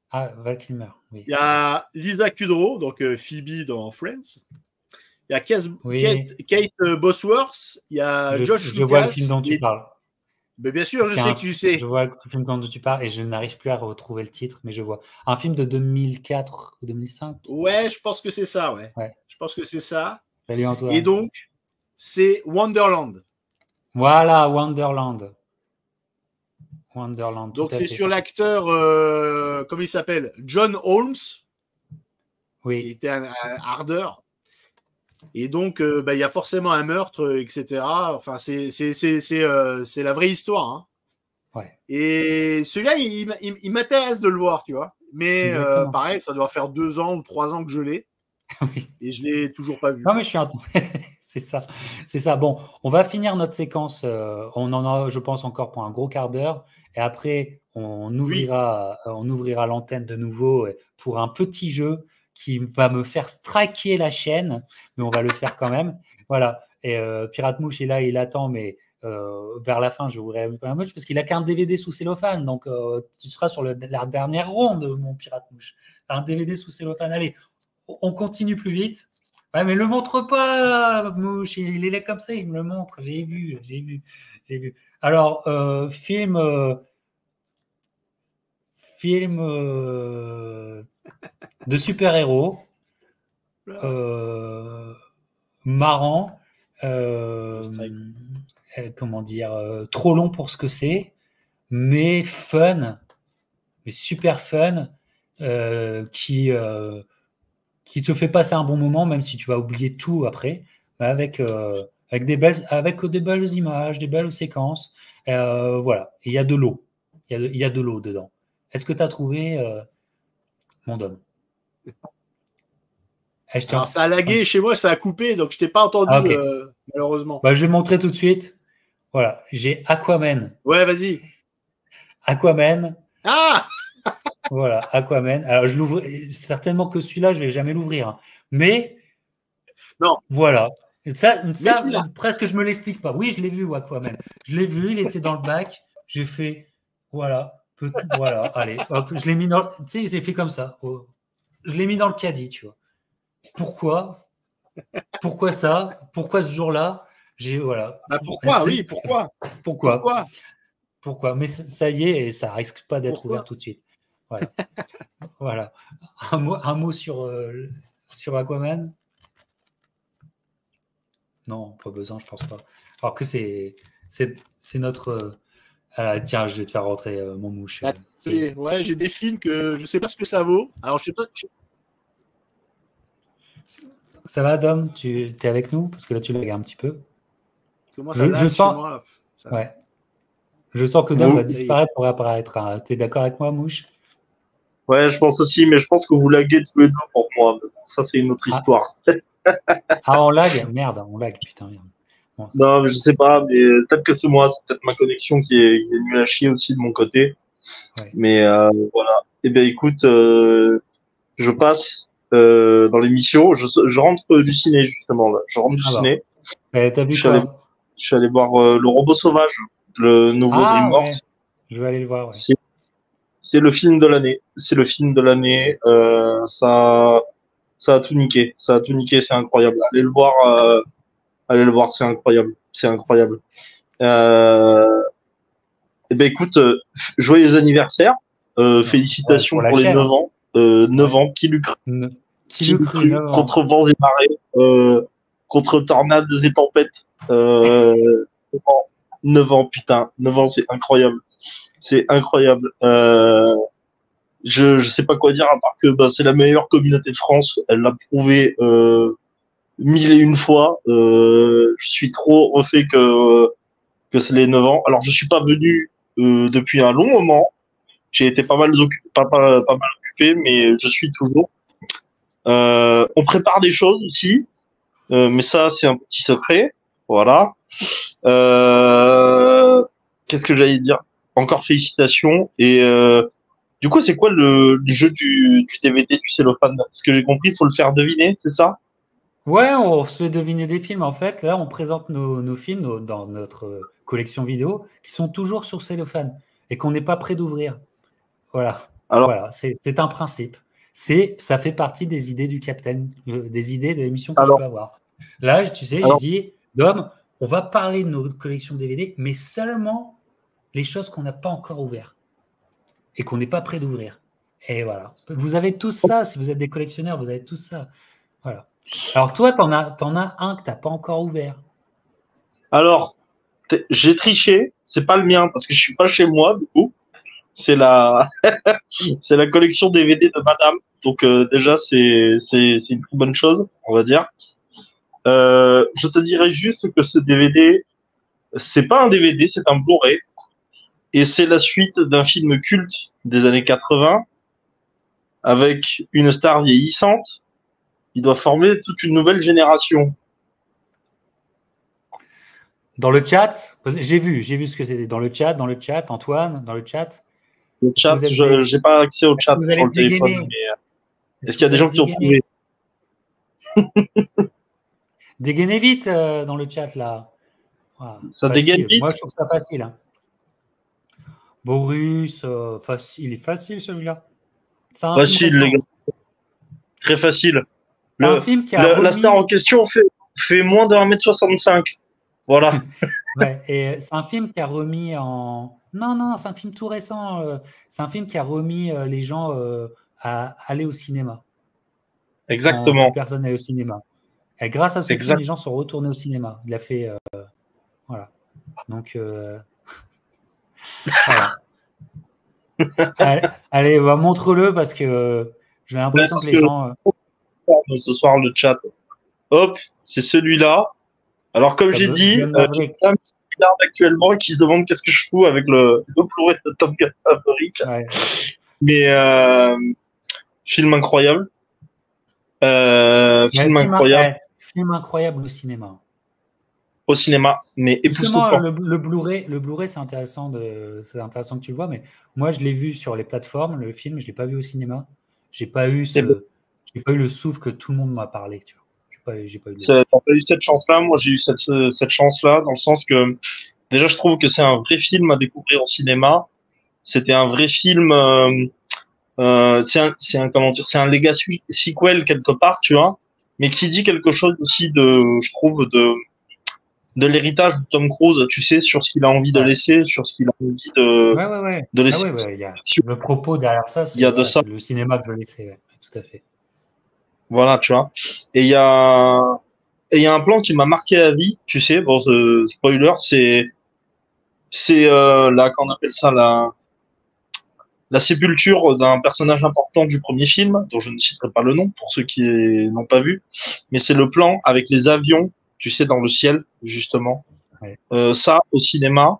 Ah, Val Kilmer, oui. Il y a Lisa Kudrow, donc Phoebe dans Friends. Il y a Kate Bosworth. Il y a Josh Lucas. Je vois le film dont tu parles. Mais bien sûr, je sais que tu sais. Je vois le film dont tu parles et je n'arrive plus à retrouver le titre, mais je vois. Un film de 2004 ou 2005. Ouais, je pense que c'est ça, ouais. Je pense que c'est ça. Salut Antoine. Et donc, c'est Wonderland. Voilà, Wonderland. Donc, c'est sur l'acteur, comment il s'appelle? John Holmes. Oui. Qui était un ardeur. Et donc, il y a forcément un meurtre, etc. Enfin, c'est la vraie histoire. Hein. Ouais. Et celui-là, il m'intéresse de le voir, tu vois. Mais pareil, ça doit faire 2 ans ou 3 ans que je l'ai. Oui. Et je ne l'ai toujours pas vu. Non, mais je suis c'est ça. Bon, on va finir notre séquence. On en a, je pense, encore pour un gros quart d'heure. Et après, on ouvrira l'antenne de nouveau pour un petit jeu qui va me faire striker la chaîne, mais on va le faire quand même. Voilà. Et Pirate Mouche est là, il attend, mais vers la fin, je voudrais un match parce qu'il a qu'un DVD sous cellophane. Donc, tu seras sur la dernière ronde, mon Pirate Mouche. Un DVD sous cellophane. Allez, on continue plus vite. Ouais, mais le montre pas, Mouche. Il est là comme ça, il me le montre. J'ai vu. Alors, film de super-héros, marrant, comment dire, trop long pour ce que c'est, mais fun, mais super fun, qui te fait passer un bon moment, même si tu vas oublier tout après, avec des belles images, des belles séquences. Voilà, et il y a de l'eau. Il y a de l'eau dedans. Est-ce que tu as trouvé mon Dom? Alors, ça a lagué chez moi, ça a coupé, donc je t'ai pas entendu, malheureusement. Bah, je vais montrer tout de suite. Voilà, j'ai Aquaman. Ouais, vas-y. Aquaman. Ah voilà, Aquaman. Alors, je l'ouvre. Certainement que celui-là, je vais jamais l'ouvrir. Hein. Mais non. Voilà. Ça presque, je me l'explique pas. Oui, je l'ai vu, Aquaman. Je l'ai vu, il était dans le bac. J'ai fait, voilà, allez, hop, je l'ai mis dans. Tu sais, j'ai fait comme ça. Je l'ai mis dans le caddie, tu vois. Pourquoi ça? Pourquoi ce jour-là? Voilà. Bah pourquoi? Oui, pourquoi? Mais ça y est, et ça risque pas d'être ouvert tout de suite. Voilà. voilà. Un mot sur Aquaman. Non, pas besoin, je pense pas. Alors que c'est notre. Tiens, je vais te faire rentrer mon mouche. Ouais, j'ai des films que je sais pas ce que ça vaut. Alors je sais pas. Ça va, Dom? Tu es avec nous? Parce que là, tu lagues un petit peu. Parce que moi, ça lag chez moi, là. Ouais. Je sens que Dom va disparaître pour apparaître. Tu es d'accord avec moi, Mouche? Ouais, je pense aussi, mais je pense que vous laguez tous les deux pour moi. Mais bon, ça, c'est une autre Ah, histoire. ah, on lag? Merde, on lag, putain, merde. Bon, Non, mais je sais pas, mais peut-être que c'est moi, c'est peut-être ma connexion qui est nulle à chier aussi de mon côté. ouais. Mais voilà. Eh ben écoute, je passe dans l'émission. Je rentre du ciné justement là. Je rentre du Ah bah, ciné. t'as vu Je suis allé, quoi? je suis allé voir Le Robot Sauvage, le nouveau Ah DreamWorks. ouais, je vais aller le voir, ouais. C'est c'est le film de l'année. C'est le film de l'année. Ça a tout niqué. Ça a tout niqué. C'est incroyable. Allez le voir. Allez le voir. C'est incroyable. C'est incroyable. Euh, Eh ben écoute, joyeux anniversaire. Ouais, ouais, Félicitations pour la pour les chaîne, 9 hein. ans. 9 Ouais. ans, qui l'eût cru, Ne- Qui qui le l'eût cru, cru, 9 ans. contre vents et marées, contre tornades et tempêtes. 9 ans, putain, 9 ans, c'est incroyable. C'est incroyable. Je sais pas quoi dire à part que bah, c'est la meilleure communauté de France. Elle l'a prouvé mille et une fois. Je suis trop refait que c'est les 9 ans. Alors je suis pas venu depuis un long moment. J'ai été pas mal occupé, mais je suis toujours. On prépare des choses aussi, mais ça c'est un petit secret. Voilà. Euh, Qu'est-ce que j'allais dire? Encore félicitations. Et du coup, c'est quoi le jeu du DVD du cellophane? Parce que j'ai compris, il faut le faire deviner, c'est ça? Ouais, on se fait deviner des films. En fait, là, on présente nos films dans notre collection vidéo qui sont toujours sur cellophane et qu'on n'est pas prêt d'ouvrir. Voilà, Alors, voilà, c'est un principe. Ça fait partie des idées du Capitaine, des idées de l'émission que je alors, peux avoir. Là, tu sais, j'ai alors, dit, Dom, on va parler de nos collections DVD, mais seulement les choses qu'on n'a pas encore ouvertes et qu'on n'est pas prêt d'ouvrir. Et voilà. Vous avez tous ça, si vous êtes des collectionneurs, vous avez tout ça. Voilà. Alors toi, t'en as un que tu n'as pas encore ouvert. alors, j'ai triché. C'est pas le mien parce que je suis pas chez moi du coup. C'est la, c'est la collection DVD de Madame. Donc déjà c'est une très bonne chose, on va dire. Je te dirais juste que ce DVD, c'est pas un DVD, c'est un Blu-ray. Et c'est la suite d'un film culte des années 80 avec une star vieillissante. Il doit former toute une nouvelle génération. Dans le chat, j'ai vu ce que c'était. Dans le chat, Antoine, dans le chat. Le Est-ce que chat, vous êtes je j'ai pas accès au est-ce chat que vous sur allez le téléphone, dégainer? mais Est-ce est-ce que qu'il y a vous des allez gens qui ont dégainer? trouvé? Dégainez vite dans le chat là. Voilà. Ça dégaine Facile. vite? Moi, je trouve ça facile, hein. Boris, facile. Il est facile celui-là. C'est un film Facile, les gars. récent. Très facile. C'est un film qui a La star en remis. question fait moins de 1,65 m. Voilà. Ouais, et c'est un film qui a remis en. Non, non, c'est un film tout récent. C'est un film qui a remis les gens à aller au cinéma quand plus Exactement. personne n'allait au cinéma. Et grâce à ce film, Exact. les gens sont retournés au cinéma. Il a fait. Voilà. Donc, voilà. Allez, allez, bah, montre-le parce que j'ai Ouais, l'impression que parce les que gens. ce soir, le chat. Hop, c'est celui-là. Alors, comme j'ai dit, Gun j'ai Maverick. une femme qui regarde actuellement et qui se demande qu'est-ce que je fous avec le Blu-ray de Top Gun Maverick. Ouais. Mais film incroyable. Mais Film incroyable film incroyable au cinéma. au cinéma, mais Justement, époustouflant. Le Blu-ray, c'est intéressant que tu le vois, mais moi, je l'ai vu sur les plateformes, le film, je l'ai pas vu au cinéma. J'ai pas eu Eh ben, j'ai pas eu le souffle que tout le monde m'a parlé, tu vois. J'ai pas eu le t'as souffle. pas eu cette chance-là. Moi, j'ai eu cette chance-là dans le sens que déjà, je trouve que c'est un vrai film à découvrir au cinéma. C'était un vrai film. Comment dire, c'est un legacy sequel quelque part, tu vois, mais qui dit quelque chose aussi je trouve, de l'héritage de Tom Cruise, tu sais, sur ce qu'il a envie de Ouais, laisser, sur ce qu'il a envie ouais, ouais, ouais. de Ah laisser. ouais, ouais, il y a le propos derrière ça, Il y c'est a de voilà, ça, c'est le cinéma que je laissais, ouais, tout à fait. voilà, tu vois. Et il y a un plan qui m'a marqué à vie, tu sais, bon, spoiler, c'est qu'on appelle ça la sépulture d'un personnage important du premier film, dont je ne citerai pas le nom pour ceux qui n'ont pas vu, mais c'est le plan avec les avions, tu sais, dans le ciel, justement. Ouais. Ça, au cinéma,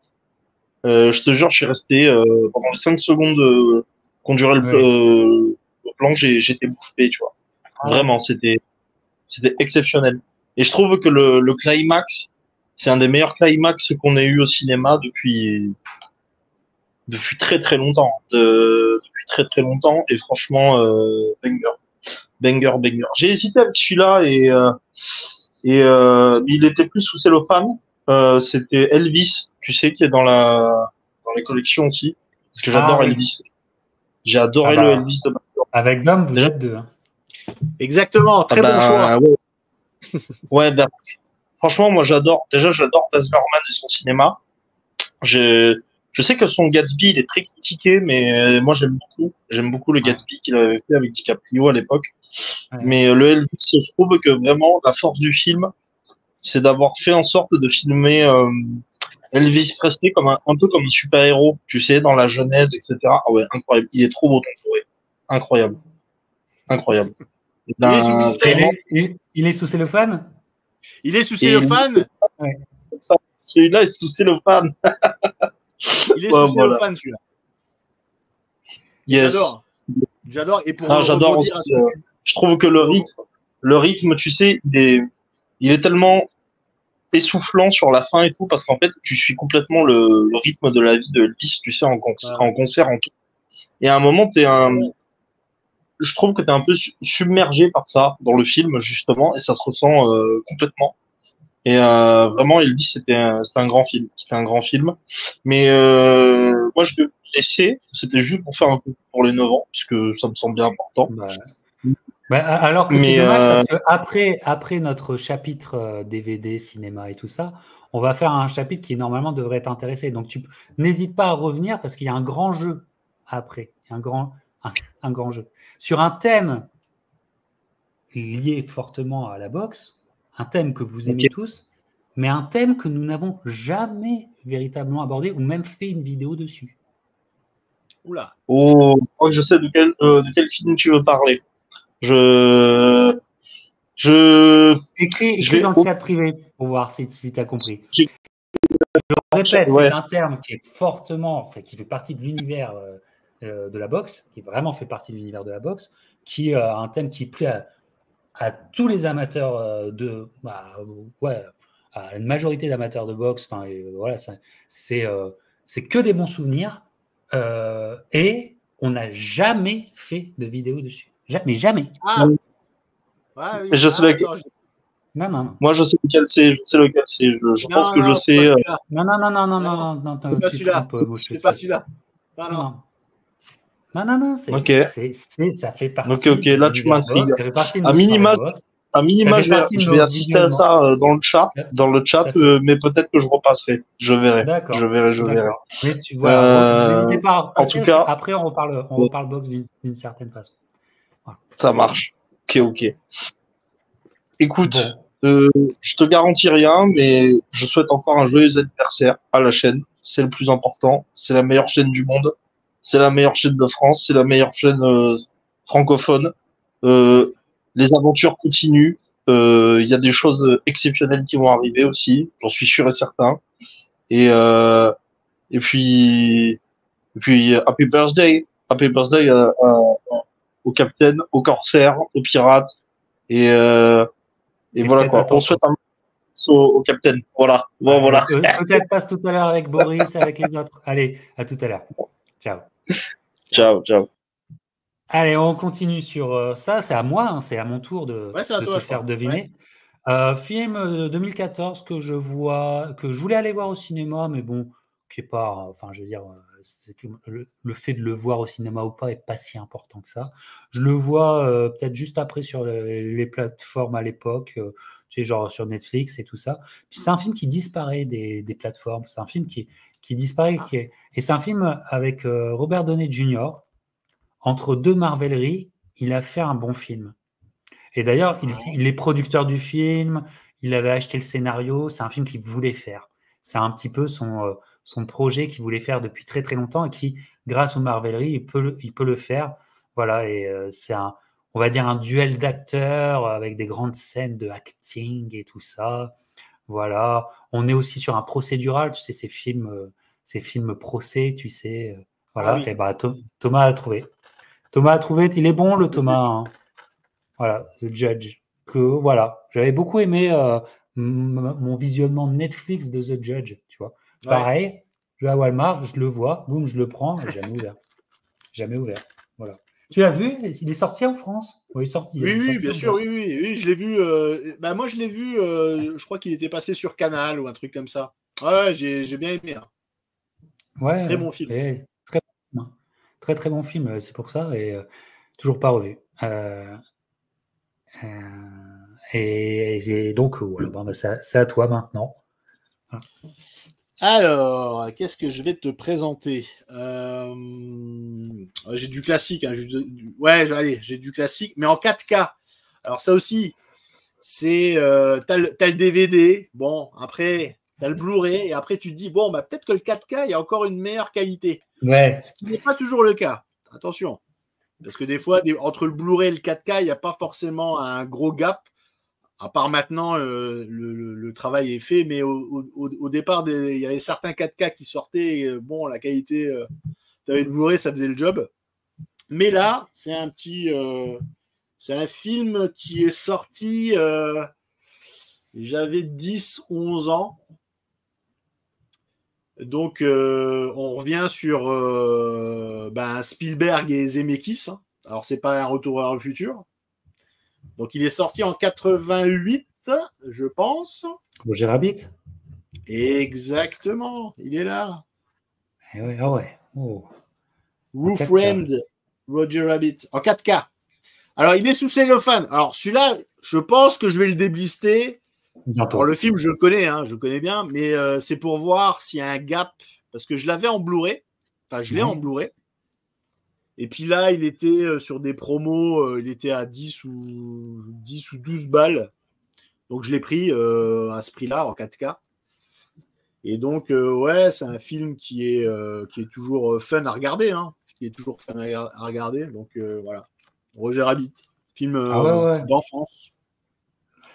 je te jure, je suis resté pendant les 5 secondes qu'on durait Ouais. le plan, j'étais bouche bée, tu vois. Ah ouais. Vraiment, c'était exceptionnel. Et je trouve que le climax, c'est un des meilleurs climax qu'on ait eu au cinéma depuis très très longtemps. Depuis très très longtemps. Et franchement, banger, banger, banger. J'ai hésité avec celui-là mais il était plus sous cellophane. C'était Elvis, tu sais, qui est dans les collections aussi. Parce que Ah j'adore oui. Elvis. J'ai Ah adoré le bah, Elvis de Baz. avec Dom, vous Déjà, êtes deux, hein. Exactement, ah très bon choix. ben, ouais, ouais, ben, franchement, moi j'adore Baz Luhrmann et son cinéma. Je, je sais que son Gatsby, il est très critiqué, mais moi j'aime beaucoup. J'aime beaucoup le Ouais. Gatsby qu'il avait fait avec DiCaprio à l'époque. Ouais. Mais le Elvis, je trouve que vraiment la force du film, c'est d'avoir fait en sorte de filmer Elvis Presley comme un peu comme un super-héros, tu sais, dans la genèse, etc. Ah ouais, incroyable. Il est trop beau ton Touré. Incroyable, incroyable. Il Il est sous a Et vraiment. mystère. il est sous cellophane? Il est sous Et lui, cellophane. Ouais. celui-là est sous cellophane. Il est sous Ouais, voilà. cellophane, celui-là. Et Yes. j'adore. J'adore. Et pour Ah, j'adore rebondir à aussi. ce que tu. Je trouve que pour- le rythme, tu sais, il est tellement essoufflant sur la fin et tout, parce qu'en fait, tu suis complètement le rythme de la vie de Elvis, tu sais, en Ouais. concert, en tout. Et à un moment, je trouve que t'es un peu submergé par ça dans le film, justement, et ça se ressent complètement. Et vraiment, Elvis, c'était un grand film. C'était un grand film. Mais moi, je vais vous laisser. C'était juste pour faire un coup pour les 9 ans, parce que ça me semble bien important. Bah, alors que c'est Mais dommage parce que après notre chapitre DVD, cinéma et tout ça, on va faire un chapitre qui normalement devrait t'intéresser. Donc n'hésite pas à revenir parce qu'il y a un grand jeu après. Il y a un grand jeu. Sur un thème lié fortement à la boxe, un thème que vous ok. aimez tous, mais un thème que nous n'avons jamais véritablement abordé ou même fait une vidéo dessus. Oula. Oh, je crois que je sais de quel film tu veux parler. Je, je, je Écris vais, dans le chat privé pour voir si tu as compris. j'ai- Répète, c'est ouais, un terme qui est fortement, enfin, qui fait partie de l'univers de la boxe, qui vraiment fait partie de l'univers de la boxe, qui est un thème qui plaît à tous les amateurs ouais, à une majorité d'amateurs de boxe. Enfin, voilà, c'est que des bons souvenirs et on n'a jamais fait de vidéo dessus. Mais jamais. Ah. Ouais, oui. je sais Ah, lequel, attends. Non, non, non. moi je sais lequel c'est, je sais lequel c'est, je pense Non, que je non, c'est pas sais, celui-là. Non, non, non, non, non, Non, non, non. non, non, C'est pas tu te celui-là. trompes, mon C'est pas chouchou. celui-là. Non, Non, non. non. Non, non, non, ok, ça fait ok, partie de là tu l'univers m'intrigues. box, ça fait partie de À nos soirées minima, box, à ça minima, fait partie de je vais nos assister à visionnements. ça Ça, dans le chat, ça fait... mais peut-être que je repasserai. Je D'accord, verrai, je verrai. d'accord. Mais voilà, n'hésitez pas à En repasser tout parce cas, qu'après, on reparle box d'une certaine façon. Voilà. ça marche. Ok, ok. Écoute, Bon, je te garantis rien, mais je souhaite encore un joyeux anniversaire à la chaîne. C'est le plus important. C'est la meilleure chaîne du monde. C'est la meilleure chaîne de France. C'est la meilleure chaîne francophone. Euh, les aventures continuent. Il y a des choses exceptionnelles qui vont arriver aussi. J'en suis sûr et certain. Et euh, et puis happy birthday au capitaine, au corsaire, au pirate. Et euh, et et voilà peut-être à quoi. On tantôt. souhaite un au capitaine. Voilà. Bon, Allez, voilà. peut-être passe tout à l'heure avec Boris, avec les autres. Allez, à tout à l'heure. Ciao. Ciao. Ciao, ciao. Allez, on continue sur ça. C'est à moi, hein, c'est à mon tour Ouais, c'est à de toi, te je faire crois. Ouais. deviner. Film 2014 que je voulais aller voir au cinéma, mais bon, qui est pas, enfin, je veux dire, c'est que le fait de le voir au cinéma ou pas est pas si important que ça. Je le vois peut-être juste après sur les plateformes à l'époque, tu sais, genre sur Netflix et tout ça. Puis c'est un film qui disparaît des plateformes. C'est un film qui disparaît, et c'est un film avec Robert Downey Jr. Entre deux Marveleries, il a fait un bon film. Et d'ailleurs, il est producteur du film, il avait acheté le scénario, c'est un film qu'il voulait faire. C'est un petit peu son projet qu'il voulait faire depuis très très longtemps et qui, grâce aux Marveleries, il peut le faire. Voilà, et c'est on va dire un duel d'acteurs avec des grandes scènes de acting et tout ça. Voilà, on est aussi sur un procédural, tu sais, ces films procès, tu sais, Voilà, oui. et bah, Thomas a trouvé. Thomas a trouvé, il est bon le Thomas. Hein. Voilà, The Judge. Que voilà, j'avais beaucoup aimé mon visionnement Netflix de The Judge, tu vois. Ouais. Pareil, je vais à Walmart, je le vois, boum, je le prends, jamais ouvert. Jamais ouvert. Voilà. Tu l'as vu? Il est sorti en France? Oui, il est sorti. Oui, bien sûr, oui, je l'ai vu. Moi, je l'ai vu. Je crois qu'il était passé sur Canal ou un truc comme ça. Ouais, j'ai bien aimé. Hein. Ouais, Très bon film. et très, très très bon film, c'est pour ça, et toujours pas revu. Et donc, voilà, bon, bah, c'est à toi maintenant. Voilà. Alors, qu'est-ce que je vais te présenter J'ai du classique. Hein, ouais, allez, j'ai du classique, mais en 4K. Alors ça aussi, c'est t'as le DVD. Bon, après, t'as le Blu-ray. Et après, tu te dis, bon, bah, peut-être que le 4K, il y a encore une meilleure qualité. Ouais. Ce qui n'est pas toujours le cas. Attention. Parce que des fois, entre le Blu-ray et le 4K, il n'y a pas forcément un gros gap. À part maintenant, le travail est fait, mais au départ, il y avait certains 4K qui sortaient. Et, bon, la qualité, t'avais le Blu-ray, ça faisait le job. Mais là, c'est un film qui est sorti. J'avais 10-11 ans. Donc, on revient sur Spielberg et Zemeckis. Hein. Alors, c'est pas un retour vers le futur. Donc, il est sorti en 88, je pense. Roger Rabbit? Exactement, il est là. Eh ouais, ah ouais. Oh. Who Framed Roger Rabbit en 4K. Alors, il est sous cellophane. Alors, celui-là, je pense que je vais le déblister. Bientôt. Alors, le film, je le connais, hein, je le connais bien, mais c'est pour voir s'il y a un gap. Parce que je l'avais en Blu-ray. Enfin, je l'ai en Blu-ray. Et puis là, il était sur des promos, il était à 10 ou 12 balles. Donc, je l'ai pris à ce prix-là, en 4K. Et donc, ouais, c'est un film qui est toujours fun à regarder. Hein, qui est toujours fun à regarder. Donc, voilà. Roger Rabbit, film d'enfance.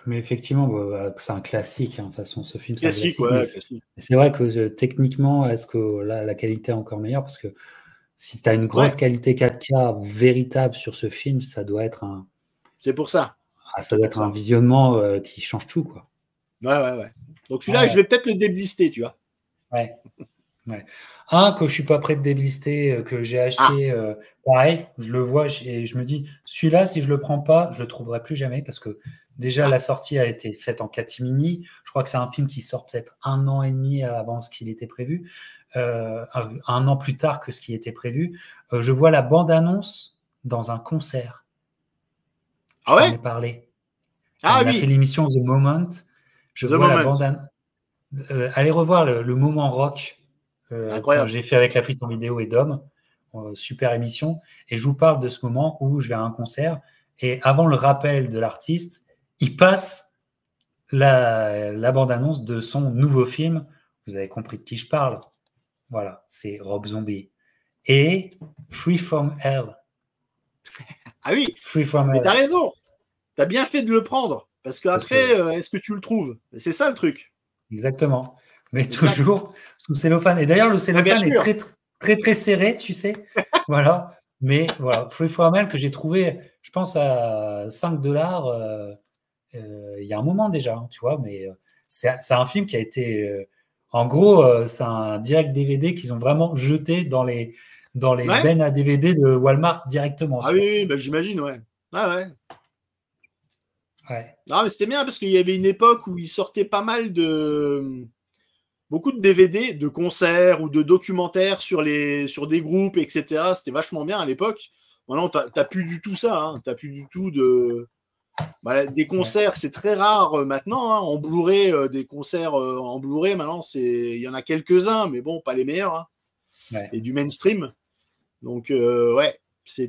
Mais effectivement, c'est un classique. Hein. De toute façon, ce film, c'est un classique. Ouais, classique. C'est vrai que techniquement, est-ce que la qualité est encore meilleure? Parce que si tu as une grosse qualité 4K véritable sur ce film, ça doit être un. C'est pour ça. Ça doit être un visionnement qui change tout, quoi. Ouais. Donc celui-là, je vais peut-être le déblister, tu vois. Ouais. Un que je suis pas prêt de déblister, que j'ai acheté, pareil, je le vois et je me dis, celui-là, si je le prends pas, je le trouverai plus jamais parce que déjà la sortie a été faite en catimini. Je crois que c'est un film qui sort peut-être 1 an et demi avant ce qu'il était prévu, 1 an plus tard que ce qui était prévu. Je vois la bande-annonce dans un concert. Ah ouais? J'en ai parlé. On a fait l'émission The Moment. Je vois la bande-annonce. Allez revoir le moment rock. Que j'ai fait avec La Frite en vidéo et Dom, super émission, et je vous parle de ce moment où je vais à un concert et avant le rappel de l'artiste, il passe la bande-annonce de son nouveau film. Vous avez compris de qui je parle. Voilà, c'est Rob Zombie et Free From Hell. Ah oui, mais t'as raison, t'as bien fait de le prendre parce qu'après, est-ce que tu le trouves? C'est ça le truc. Exactement. Mais toujours sous cellophane. Et d'ailleurs, le cellophane est très, très, très serré, tu sais. Voilà. Mais voilà, Free From Hell que j'ai trouvé, je pense, à 5 $. Il y a un moment déjà, tu vois. Mais c'est un film qui a été. En gros, c'est un direct DVD qu'ils ont vraiment jeté dans les bennes à DVD de Walmart directement. Ah oui, j'imagine, ouais. Ah ouais. Ouais. Non, mais c'était bien parce qu'il y avait une époque où il sortait pas mal beaucoup de DVD, de concerts ou de documentaires sur des groupes, etc. C'était vachement bien à l'époque. Maintenant, t'as plus du tout ça. Hein. T'as plus du tout des concerts. C'est très rare maintenant. Hein. En Blu-ray, des concerts en Blu-ray, maintenant, il y en a quelques-uns, mais bon, pas les meilleurs. Hein. Ouais. Et du mainstream. Donc, ouais. C'est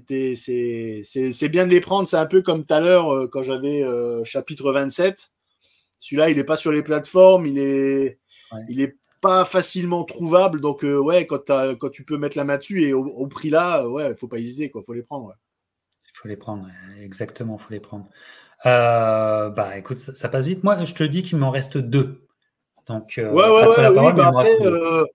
bien de les prendre. C'est un peu comme tout à l'heure quand j'avais chapitre 27. Celui-là, il n'est pas sur les plateformes. Il est pas facilement trouvable. Donc, ouais, quand tu peux mettre la main dessus et au prix là, ouais, il faut pas hésiter. Il faut les prendre. Ouais. Il faut les prendre. Exactement, il faut les prendre. Écoute, ça passe vite. Moi, je te dis qu'il m'en reste 2. Donc, ouais, la parole, oui,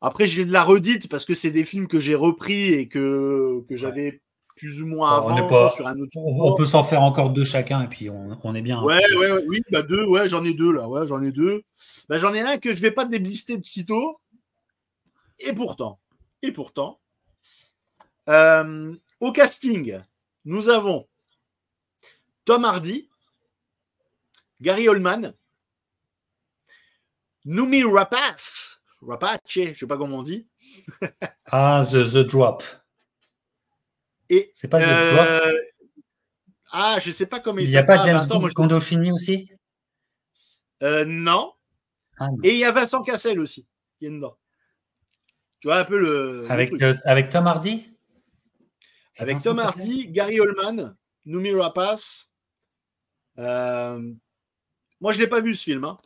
Après, j'ai de la redite parce que c'est des films que j'ai repris et que j'avais plus ou moins On n'est avant pas, sur un autre on support. peut s'en faire encore 2 chacun et puis on est bien. Ouais, oui, bah 2, ouais, j'en ai 2 là, ouais, j'en ai 2. Bah, j'en ai un que je vais pas déblister de sitôt. Et pourtant, au casting, nous avons Tom Hardy, Gary Oldman, Noomi Rapace, je sais pas comment on dit. Ah, The Drop. Et C'est pas The Drop. je sais pas comment il Il n'y a pas s'appelle. James Attends, Gandolfini aussi? Non. Ah, non. Et il y a Vincent Cassel aussi, qui est dedans. Tu vois un peu le truc. Avec Tom Hardy? Avec Tom Hardy, Gary Oldman, Noomi Rapace. Moi, je l'ai pas vu ce film. Hein.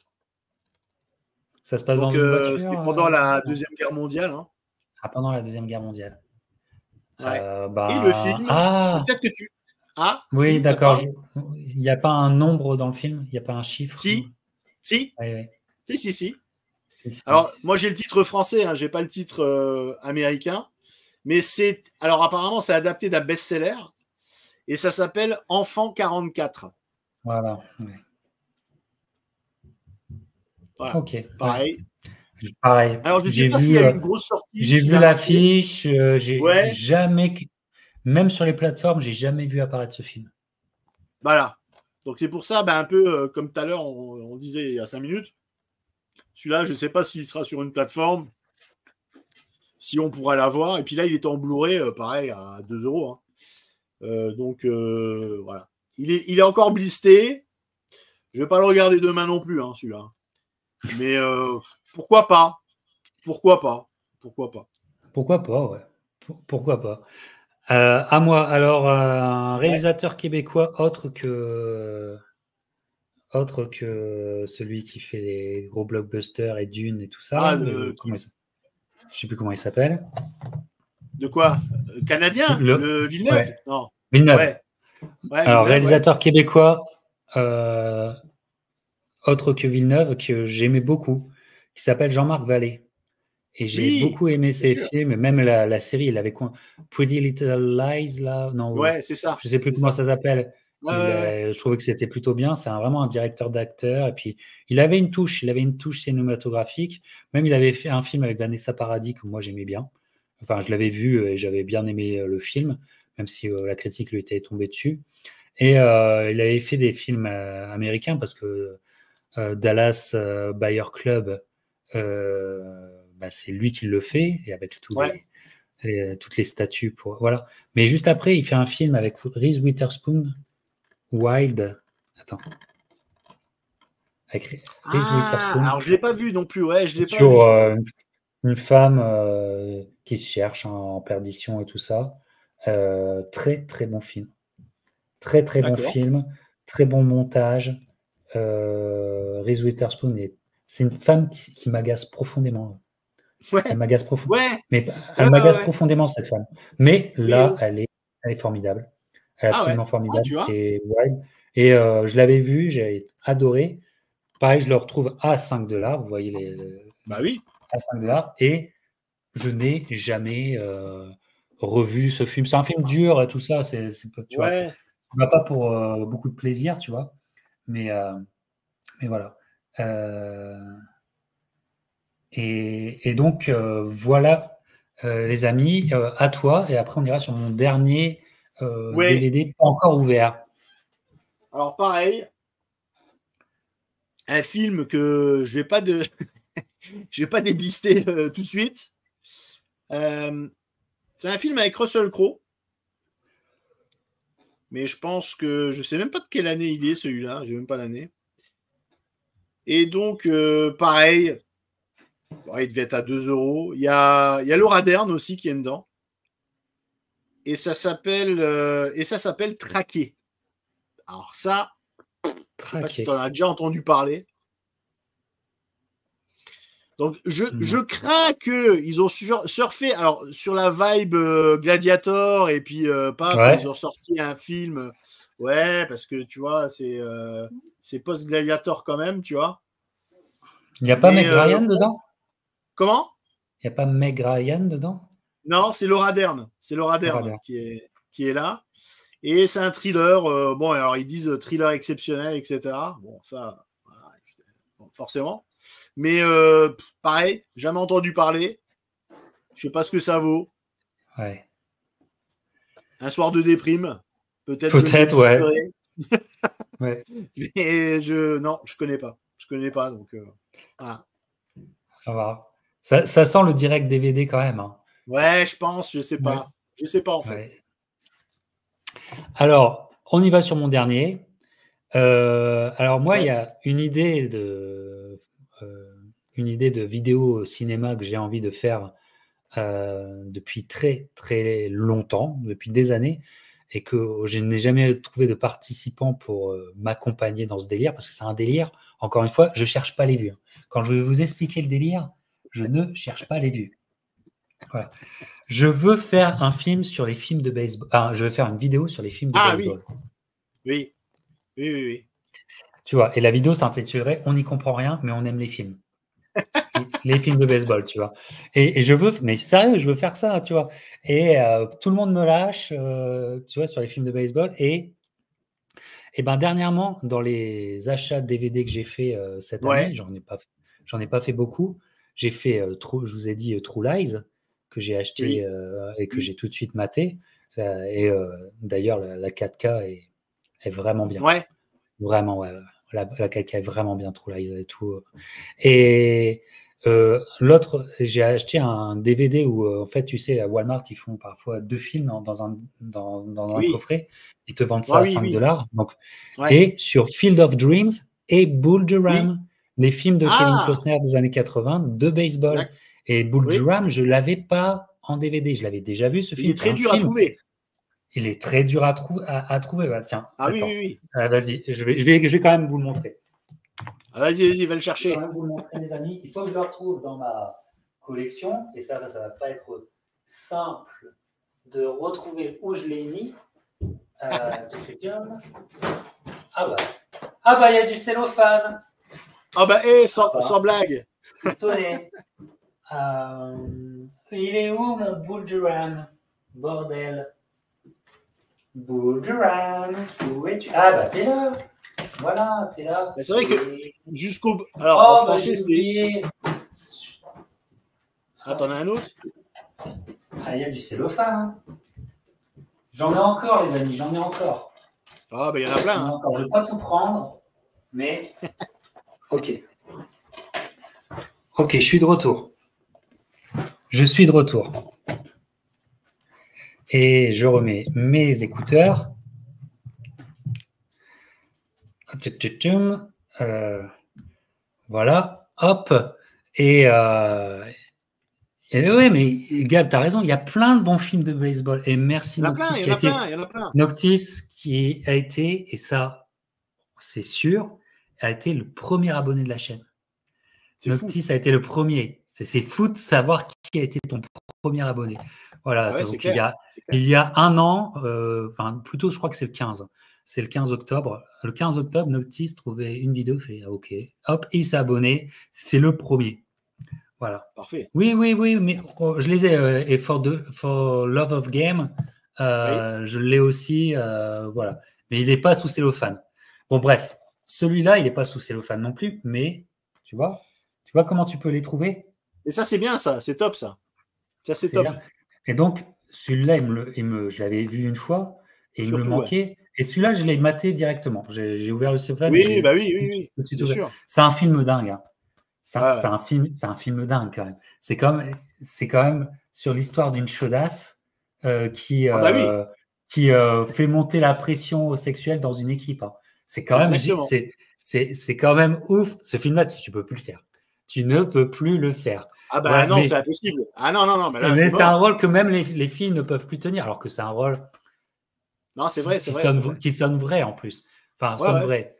Ça se passe dans une voiture? C'était pendant la Deuxième Guerre mondiale. Hein. Ah, pendant la Deuxième Guerre mondiale. Ouais. Et le film, peut-être que tu... Ah, oui, si, d'accord. Il n'y a pas un nombre dans le film? Il n'y a pas un chiffre? Si. Oui. Si. Alors, moi, j'ai le titre français, hein, j'ai pas le titre américain. Mais c'est... Alors, apparemment, c'est adapté d'un best-seller. Et ça s'appelle Enfant 44. Voilà. Ouais. Voilà. Ok. Pareil. Ouais. Pareil. Alors, je ne sais pas s'il y a eu une grosse sortie. J'ai vu l'affiche. J'ai jamais... Même sur les plateformes, j'ai jamais vu apparaître ce film. Voilà. Donc, c'est pour ça, un peu comme tout à l'heure, on disait il y a 5 minutes. Celui-là, je ne sais pas s'il sera sur une plateforme, si on pourra l'avoir. Et puis là, il est en Blu-ray, pareil, à 2 €. Hein. Donc, voilà. Il est encore blisté. Je ne vais pas le regarder demain non plus, hein, celui-là. Mais pourquoi pas? Pourquoi pas, ouais. Pourquoi pas. À moi, alors, un réalisateur québécois autre que celui qui fait les gros blockbusters et Dune et tout ça. Je ne sais plus comment il s'appelle. De quoi? Canadien? Le Villeneuve? Ouais. Non. Villeneuve. Ouais, alors, Villeneuve, réalisateur québécois autre que Villeneuve, que j'aimais beaucoup, qui s'appelle Jean-Marc Vallée. Et j'ai beaucoup aimé ses films, même la série, il avait quoi? Pretty Little Lies, là? Non, c'est ça. Je ne sais plus comment ça s'appelle. Je trouvais que c'était plutôt bien. C'est vraiment un directeur d'acteur. Et puis, il avait une touche cinématographique. Même, il avait fait un film avec Vanessa Paradis que moi, j'aimais bien. Enfin, je l'avais vu et j'avais bien aimé le film, même si la critique lui était tombée dessus. Et il avait fait des films américains parce que Dallas Buyer Club, c'est lui qui le fait, et avec toutes les statues. Voilà. Mais juste après, il fait un film avec Reese Witherspoon, Wild. Attends. Avec Witherspoon. Alors, je ne l'ai pas vu non plus. Ouais, je l'ai sur pas vu. Une femme qui se cherche en perdition et tout ça. Très, très bon film. Très, très bon film. Très bon montage. Reese Witherspoon, c'est une femme qui m'agace profondément. Elle m'agace profondément. Mais elle m'agace profondément, cette femme. Mais là, elle est formidable. Elle est absolument formidable. Et je l'avais vue, j'ai adoré. Pareil, je le retrouve à 5 $. Vous voyez à 5 $. Et je n'ai jamais revu ce film. C'est un film dur et tout ça. Tu vois, tu ne vas pas pour beaucoup de plaisir, tu vois. Mais voilà. Et donc, voilà, les amis, à toi. Et après, on ira sur mon dernier DVD pas encore ouvert. Alors, pareil, un film que je ne vais pas déblister tout de suite. C'est un film avec Russell Crowe. Mais je pense que je ne sais même pas de quelle année il est, celui-là. Je n'ai même pas l'année. Et donc, pareil, il devait être à 2 €. Il y a Laura Dern aussi qui est dedans. Et ça s'appelle Traqué. Alors ça, je ne sais pas si tu en as déjà entendu parler. Donc, je crains qu'ils ont surfé alors, sur la vibe Gladiator et puis ils ont sorti un film. Ouais, parce que tu vois, c'est post-Gladiator quand même, tu vois. Il n'y a pas Meg Ryan dedans? Comment? Il n'y a pas Meg Ryan dedans? Non, c'est Laura Dern. C'est Laura Dern Dern. qui est là. Et c'est un thriller. Bon, alors ils disent thriller exceptionnel, etc. Bon, ça, voilà, forcément. Mais pareil, jamais entendu parler. Je sais pas ce que ça vaut. Ouais. Un soir de déprime. Peut-être, ouais. Ouais. Mais non, je connais pas. Je connais pas, donc voilà. Ça sent le direct DVD quand même. Hein. Ouais, je pense, je sais pas. Ouais. Je sais pas en fait. Ouais. Alors, on y va sur mon dernier. Alors moi, il y a une idée de vidéo cinéma que j'ai envie de faire depuis très très longtemps, depuis des années, et que je n'ai jamais trouvé de participant pour m'accompagner dans ce délire, parce que c'est un délire, encore une fois, je ne cherche pas les vues. Quand je vais vous expliquer le délire, je ne cherche pas les vues. Voilà. Je veux faire un film sur les films de baseball. Je veux faire une vidéo sur les films de baseball. Oui. Tu vois, et la vidéo s'intitulerait « On n'y comprend rien, mais on aime les films ». Les films de baseball, tu vois. Et je veux, mais sérieux, je veux faire ça, tu vois. Et tout le monde me lâche, tu vois, sur les films de baseball. Et ben dernièrement, dans les achats de DVD que j'ai fait cette année, j'en ai pas fait beaucoup. J'ai fait, je vous ai dit, True Lies, que j'ai acheté et que j'ai tout de suite maté. Et d'ailleurs, la 4K est vraiment bien. Ouais. Vraiment, ouais. La 4K est vraiment bien, True Lies et tout. Et l'autre, j'ai acheté un DVD où, en fait, tu sais, à Walmart, ils font parfois 2 films dans un coffret. Ils te vendent ça à $5. Donc, et sur Field of Dreams et Bull Durham, les films de Kevin Costner des années 80 de baseball. Exact. Et Bull Durham, je ne l'avais pas en DVD. Je l'avais déjà vu, ce film. Il est très dur à trouver. Il est très dur à trouver. Bah, tiens, attends. Oui. Vas-y, je vais quand même vous le montrer. Vas-y, va le chercher. Je vais quand même vous le montrer, les amis. Il faut que je le retrouve dans ma collection. Et ça va pas être simple de retrouver où je l'ai mis. Ah bah, il y a du cellophane. Ah bah, sans blague. Tenez. Il est où mon Bull Durham? Bordel. Bull Durham, où es-tu? Ah bah t'es là. Voilà, t'es là. C'est vrai que jusqu'au... Alors, en français, c'est... Ah, t'en as un autre? Ah, il y a du cellophane. J'en ai encore, les amis, j'en ai encore. Ah, bah, il y en a plein. Hein. Je ne vais pas tout prendre, mais... Ok, je suis de retour. Et je remets mes écouteurs. Voilà, hop. Et oui, mais Gab, tu as raison, il y a plein de bons films de baseball. Et merci Noctis. Il y en a plein. Noctis qui a été, et ça, c'est sûr, a été le premier abonné de la chaîne. Noctis a été le premier. C'est fou de savoir qui a été ton premier abonné. Voilà, donc il y a un an, plutôt je crois que c'est le 15. C'est le 15 octobre. Le 15 octobre, Noctis trouvait une vidéo, fait OK. Hop, il s'est abonné. C'est le premier. Voilà. Parfait. Oui, mais je les ai. Et for Love of Game, je l'ai aussi. Voilà. Mais il n'est pas sous cellophane. Bon, bref. Celui-là, il n'est pas sous cellophane non plus. Mais tu vois comment tu peux les trouver? Et ça, c'est bien, ça. C'est top, ça. Ça, c'est top. Bien. Et donc, celui-là, je l'avais vu une fois et il me manquait. Ouais. Et celui-là, je l'ai maté directement. J'ai ouvert le cellophane. Oui. Bien sûr. C'est un film dingue. Hein. C'est un film dingue, quand même. C'est quand même sur l'histoire d'une chaudasse qui fait monter la pression sexuelle dans une équipe. Hein. C'est quand même ouf. Ce film-là, tu ne peux plus le faire. Tu ne peux plus le faire. Ah bah ouais, non, c'est impossible. Ah non. Mais c'est un rôle que même les filles ne peuvent plus tenir, alors que c'est un rôle qui sonne vrai en plus. Enfin, sonne vrai.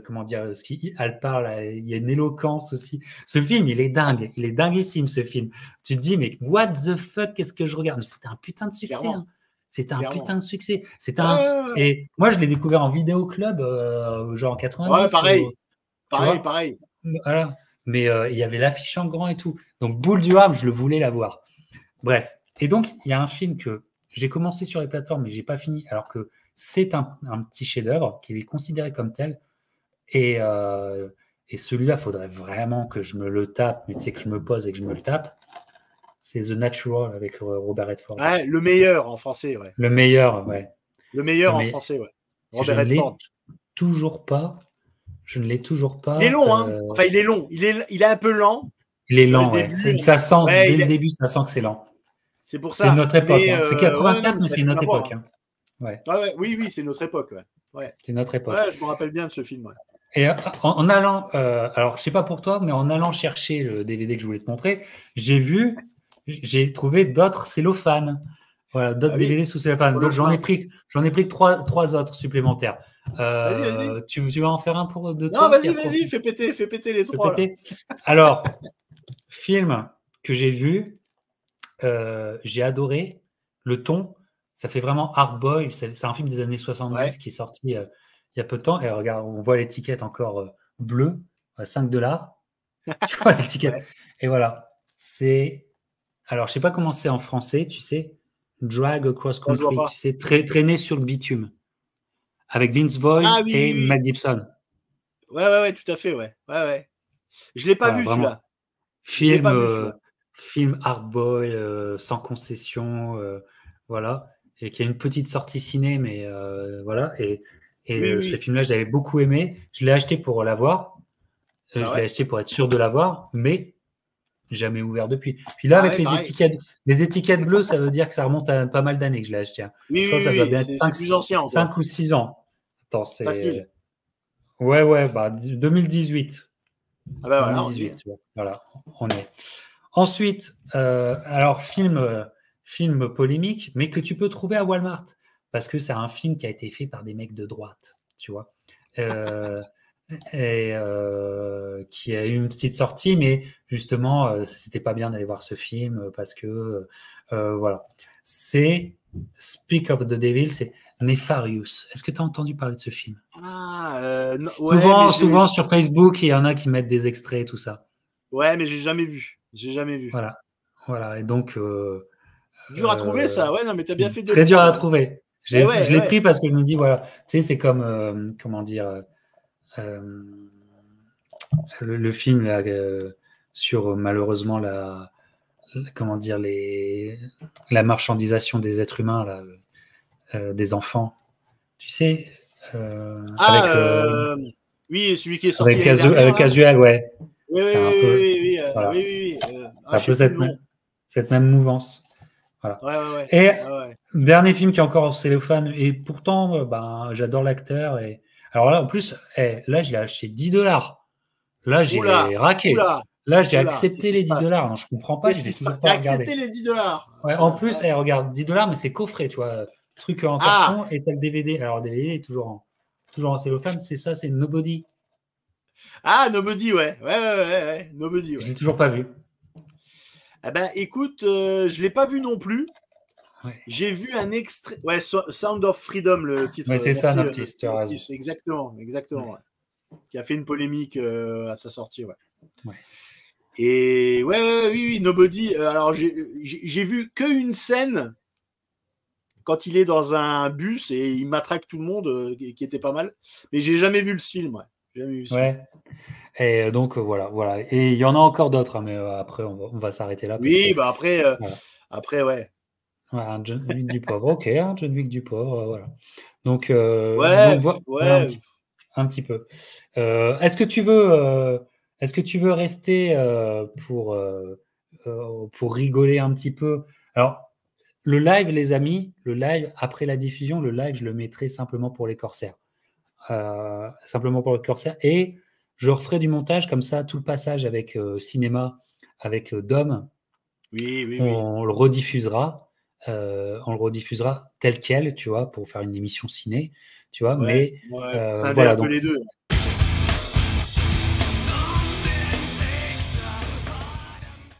Comment dire, elle parle, il y a une éloquence aussi. Ce film, il est dingue. Il est dinguissime, ce film. Tu te dis, mais what the fuck, qu'est-ce que je regarde? Mais c'était un putain de succès. Hein. C'était un putain de succès. Et moi, je l'ai découvert en vidéo club, genre en 90. Ouais, pareil. Voilà. Mais il y avait l'affiche en grand et tout. Donc, Boule du Rap, je le voulais la voir. Bref. Et donc, il y a un film que j'ai commencé sur les plateformes, mais j'ai pas fini, alors que c'est un petit chef-d'œuvre qui est considéré comme tel. Et celui-là, il faudrait vraiment que je me le tape, mais tu sais, que je me pose et que je me le tape. C'est The Natural avec Robert Redford. Ouais, le meilleur en français, ouais. Le meilleur, ouais. Le meilleur en français, ouais. Robert Redford. Toujours pas. Je ne l'ai toujours pas. Il est long, hein. Enfin, il est long. Il est un peu lent. Il est lent, ouais. Ça sent, dès le début, ça sent que c'est lent. C'est pour ça. C'est notre époque. Hein. C'est 84, mais c'est notre époque. Hein. Ouais. Oui, c'est notre époque. Ouais. C'est notre époque. Ouais, je me rappelle bien de ce film. Ouais. Et en allant, alors je sais pas pour toi, mais en allant chercher le DVD que je voulais te montrer, j'ai trouvé d'autres cellophanes. Voilà, d'autres DVD sous cellophane. Donc j'en ai pris que trois autres supplémentaires. Vas-y. Tu vas en faire un pour de toi? Non, vas-y, fais péter les trois. Alors, film que j'ai vu, j'ai adoré. Le ton, ça fait vraiment hard boy. C'est un film des années 70 qui est sorti il y a peu de temps. Et regarde, on voit l'étiquette encore bleue, à $5. Tu vois l'étiquette. Et voilà. Alors, je sais pas comment c'est en français, tu sais. Drag Across Country, tu sais, traîner sur le bitume. Avec Vince Vaughn et Mel Gibson. Ouais, tout à fait, ouais. Je l'ai pas vu celui-là. Film hardboy, sans concession, voilà, et qui a une petite sortie ciné, mais voilà. Et ce film-là, je l'avais beaucoup aimé. Je l'ai acheté pour l'avoir. Je l'ai acheté pour être sûr de l'avoir, mais jamais ouvert depuis. Puis là, avec les étiquettes bleues, ça veut dire que ça remonte à pas mal d'années que je l'ai acheté. Ça doit bien être 5 ou 6 ans. Attends, c'est. Facile. Ouais, 2018. Ah bah 2018, voilà, on est. Ensuite, alors film polémique, mais que tu peux trouver à Walmart, parce que c'est un film qui a été fait par des mecs de droite, tu vois. Et qui a eu une petite sortie, mais justement, c'était pas bien d'aller voir ce film parce que voilà. C'est Speak of the Devil, c'est Nefarious. Est-ce que tu as entendu parler de ce film? Souvent sur Facebook, il y en a qui mettent des extraits et tout ça. Ouais, mais j'ai jamais vu. Voilà. Et donc dur à trouver ça. Ouais, non, mais t'as bien fait de. Très dur à trouver. Je l'ai pris parce que je me dis voilà, tu sais, c'est comme comment dire. Le film là, sur malheureusement la marchandisation des êtres humains là, des enfants, tu sais, oui, celui qui est sorti avec Casual, ouais. Oui. Un peu cette même mouvance. Voilà. Ouais. Et dernier film qui est encore en cellophane, et pourtant j'adore l'acteur. Et alors là, en plus, là, je l'ai acheté $10. Là, j'ai raqué. Là, j'ai accepté les $10. Non, je comprends pas. T'as accepté les $10. Ouais, en plus, regarde, $10, mais c'est coffret, tu vois. Truc en carton et t'as le DVD. Alors, le DVD est toujours en cellophane. C'est ça, c'est Nobody. Ah, Nobody, ouais. Nobody, ouais. Je l'ai toujours pas vu. Eh ben, écoute, je l'ai pas vu non plus. Ouais. J'ai vu un extrait. Ouais, Sound of Freedom, le titre. Ouais, c'est ça, Noctis, tu as raison. Exactement. Ouais. Qui a fait une polémique à sa sortie, ouais. Ouais. Et oui, Nobody. Alors, j'ai vu qu'une scène quand il est dans un bus et il matraque tout le monde, qui était pas mal. Mais j'ai jamais vu le film, ouais. Ouais. Et donc voilà. Et il y en a encore d'autres, hein, mais après on va s'arrêter là. Oui, après, après, ouais. Un John Wick du pauvre, ok, un John Wick du pauvre, voilà. Donc, ouais. Un petit peu. Est-ce que tu veux rester pour rigoler un petit peu? Alors, le live, les amis, après la diffusion, je le mettrai simplement pour les corsaires. Et je referai du montage comme ça, tout le passage avec cinéma, avec Dom. Oui. On le rediffusera. Tel quel, tu vois, pour faire une émission ciné, tu vois. Ouais, mais ça voilà, un peu donc, les deux.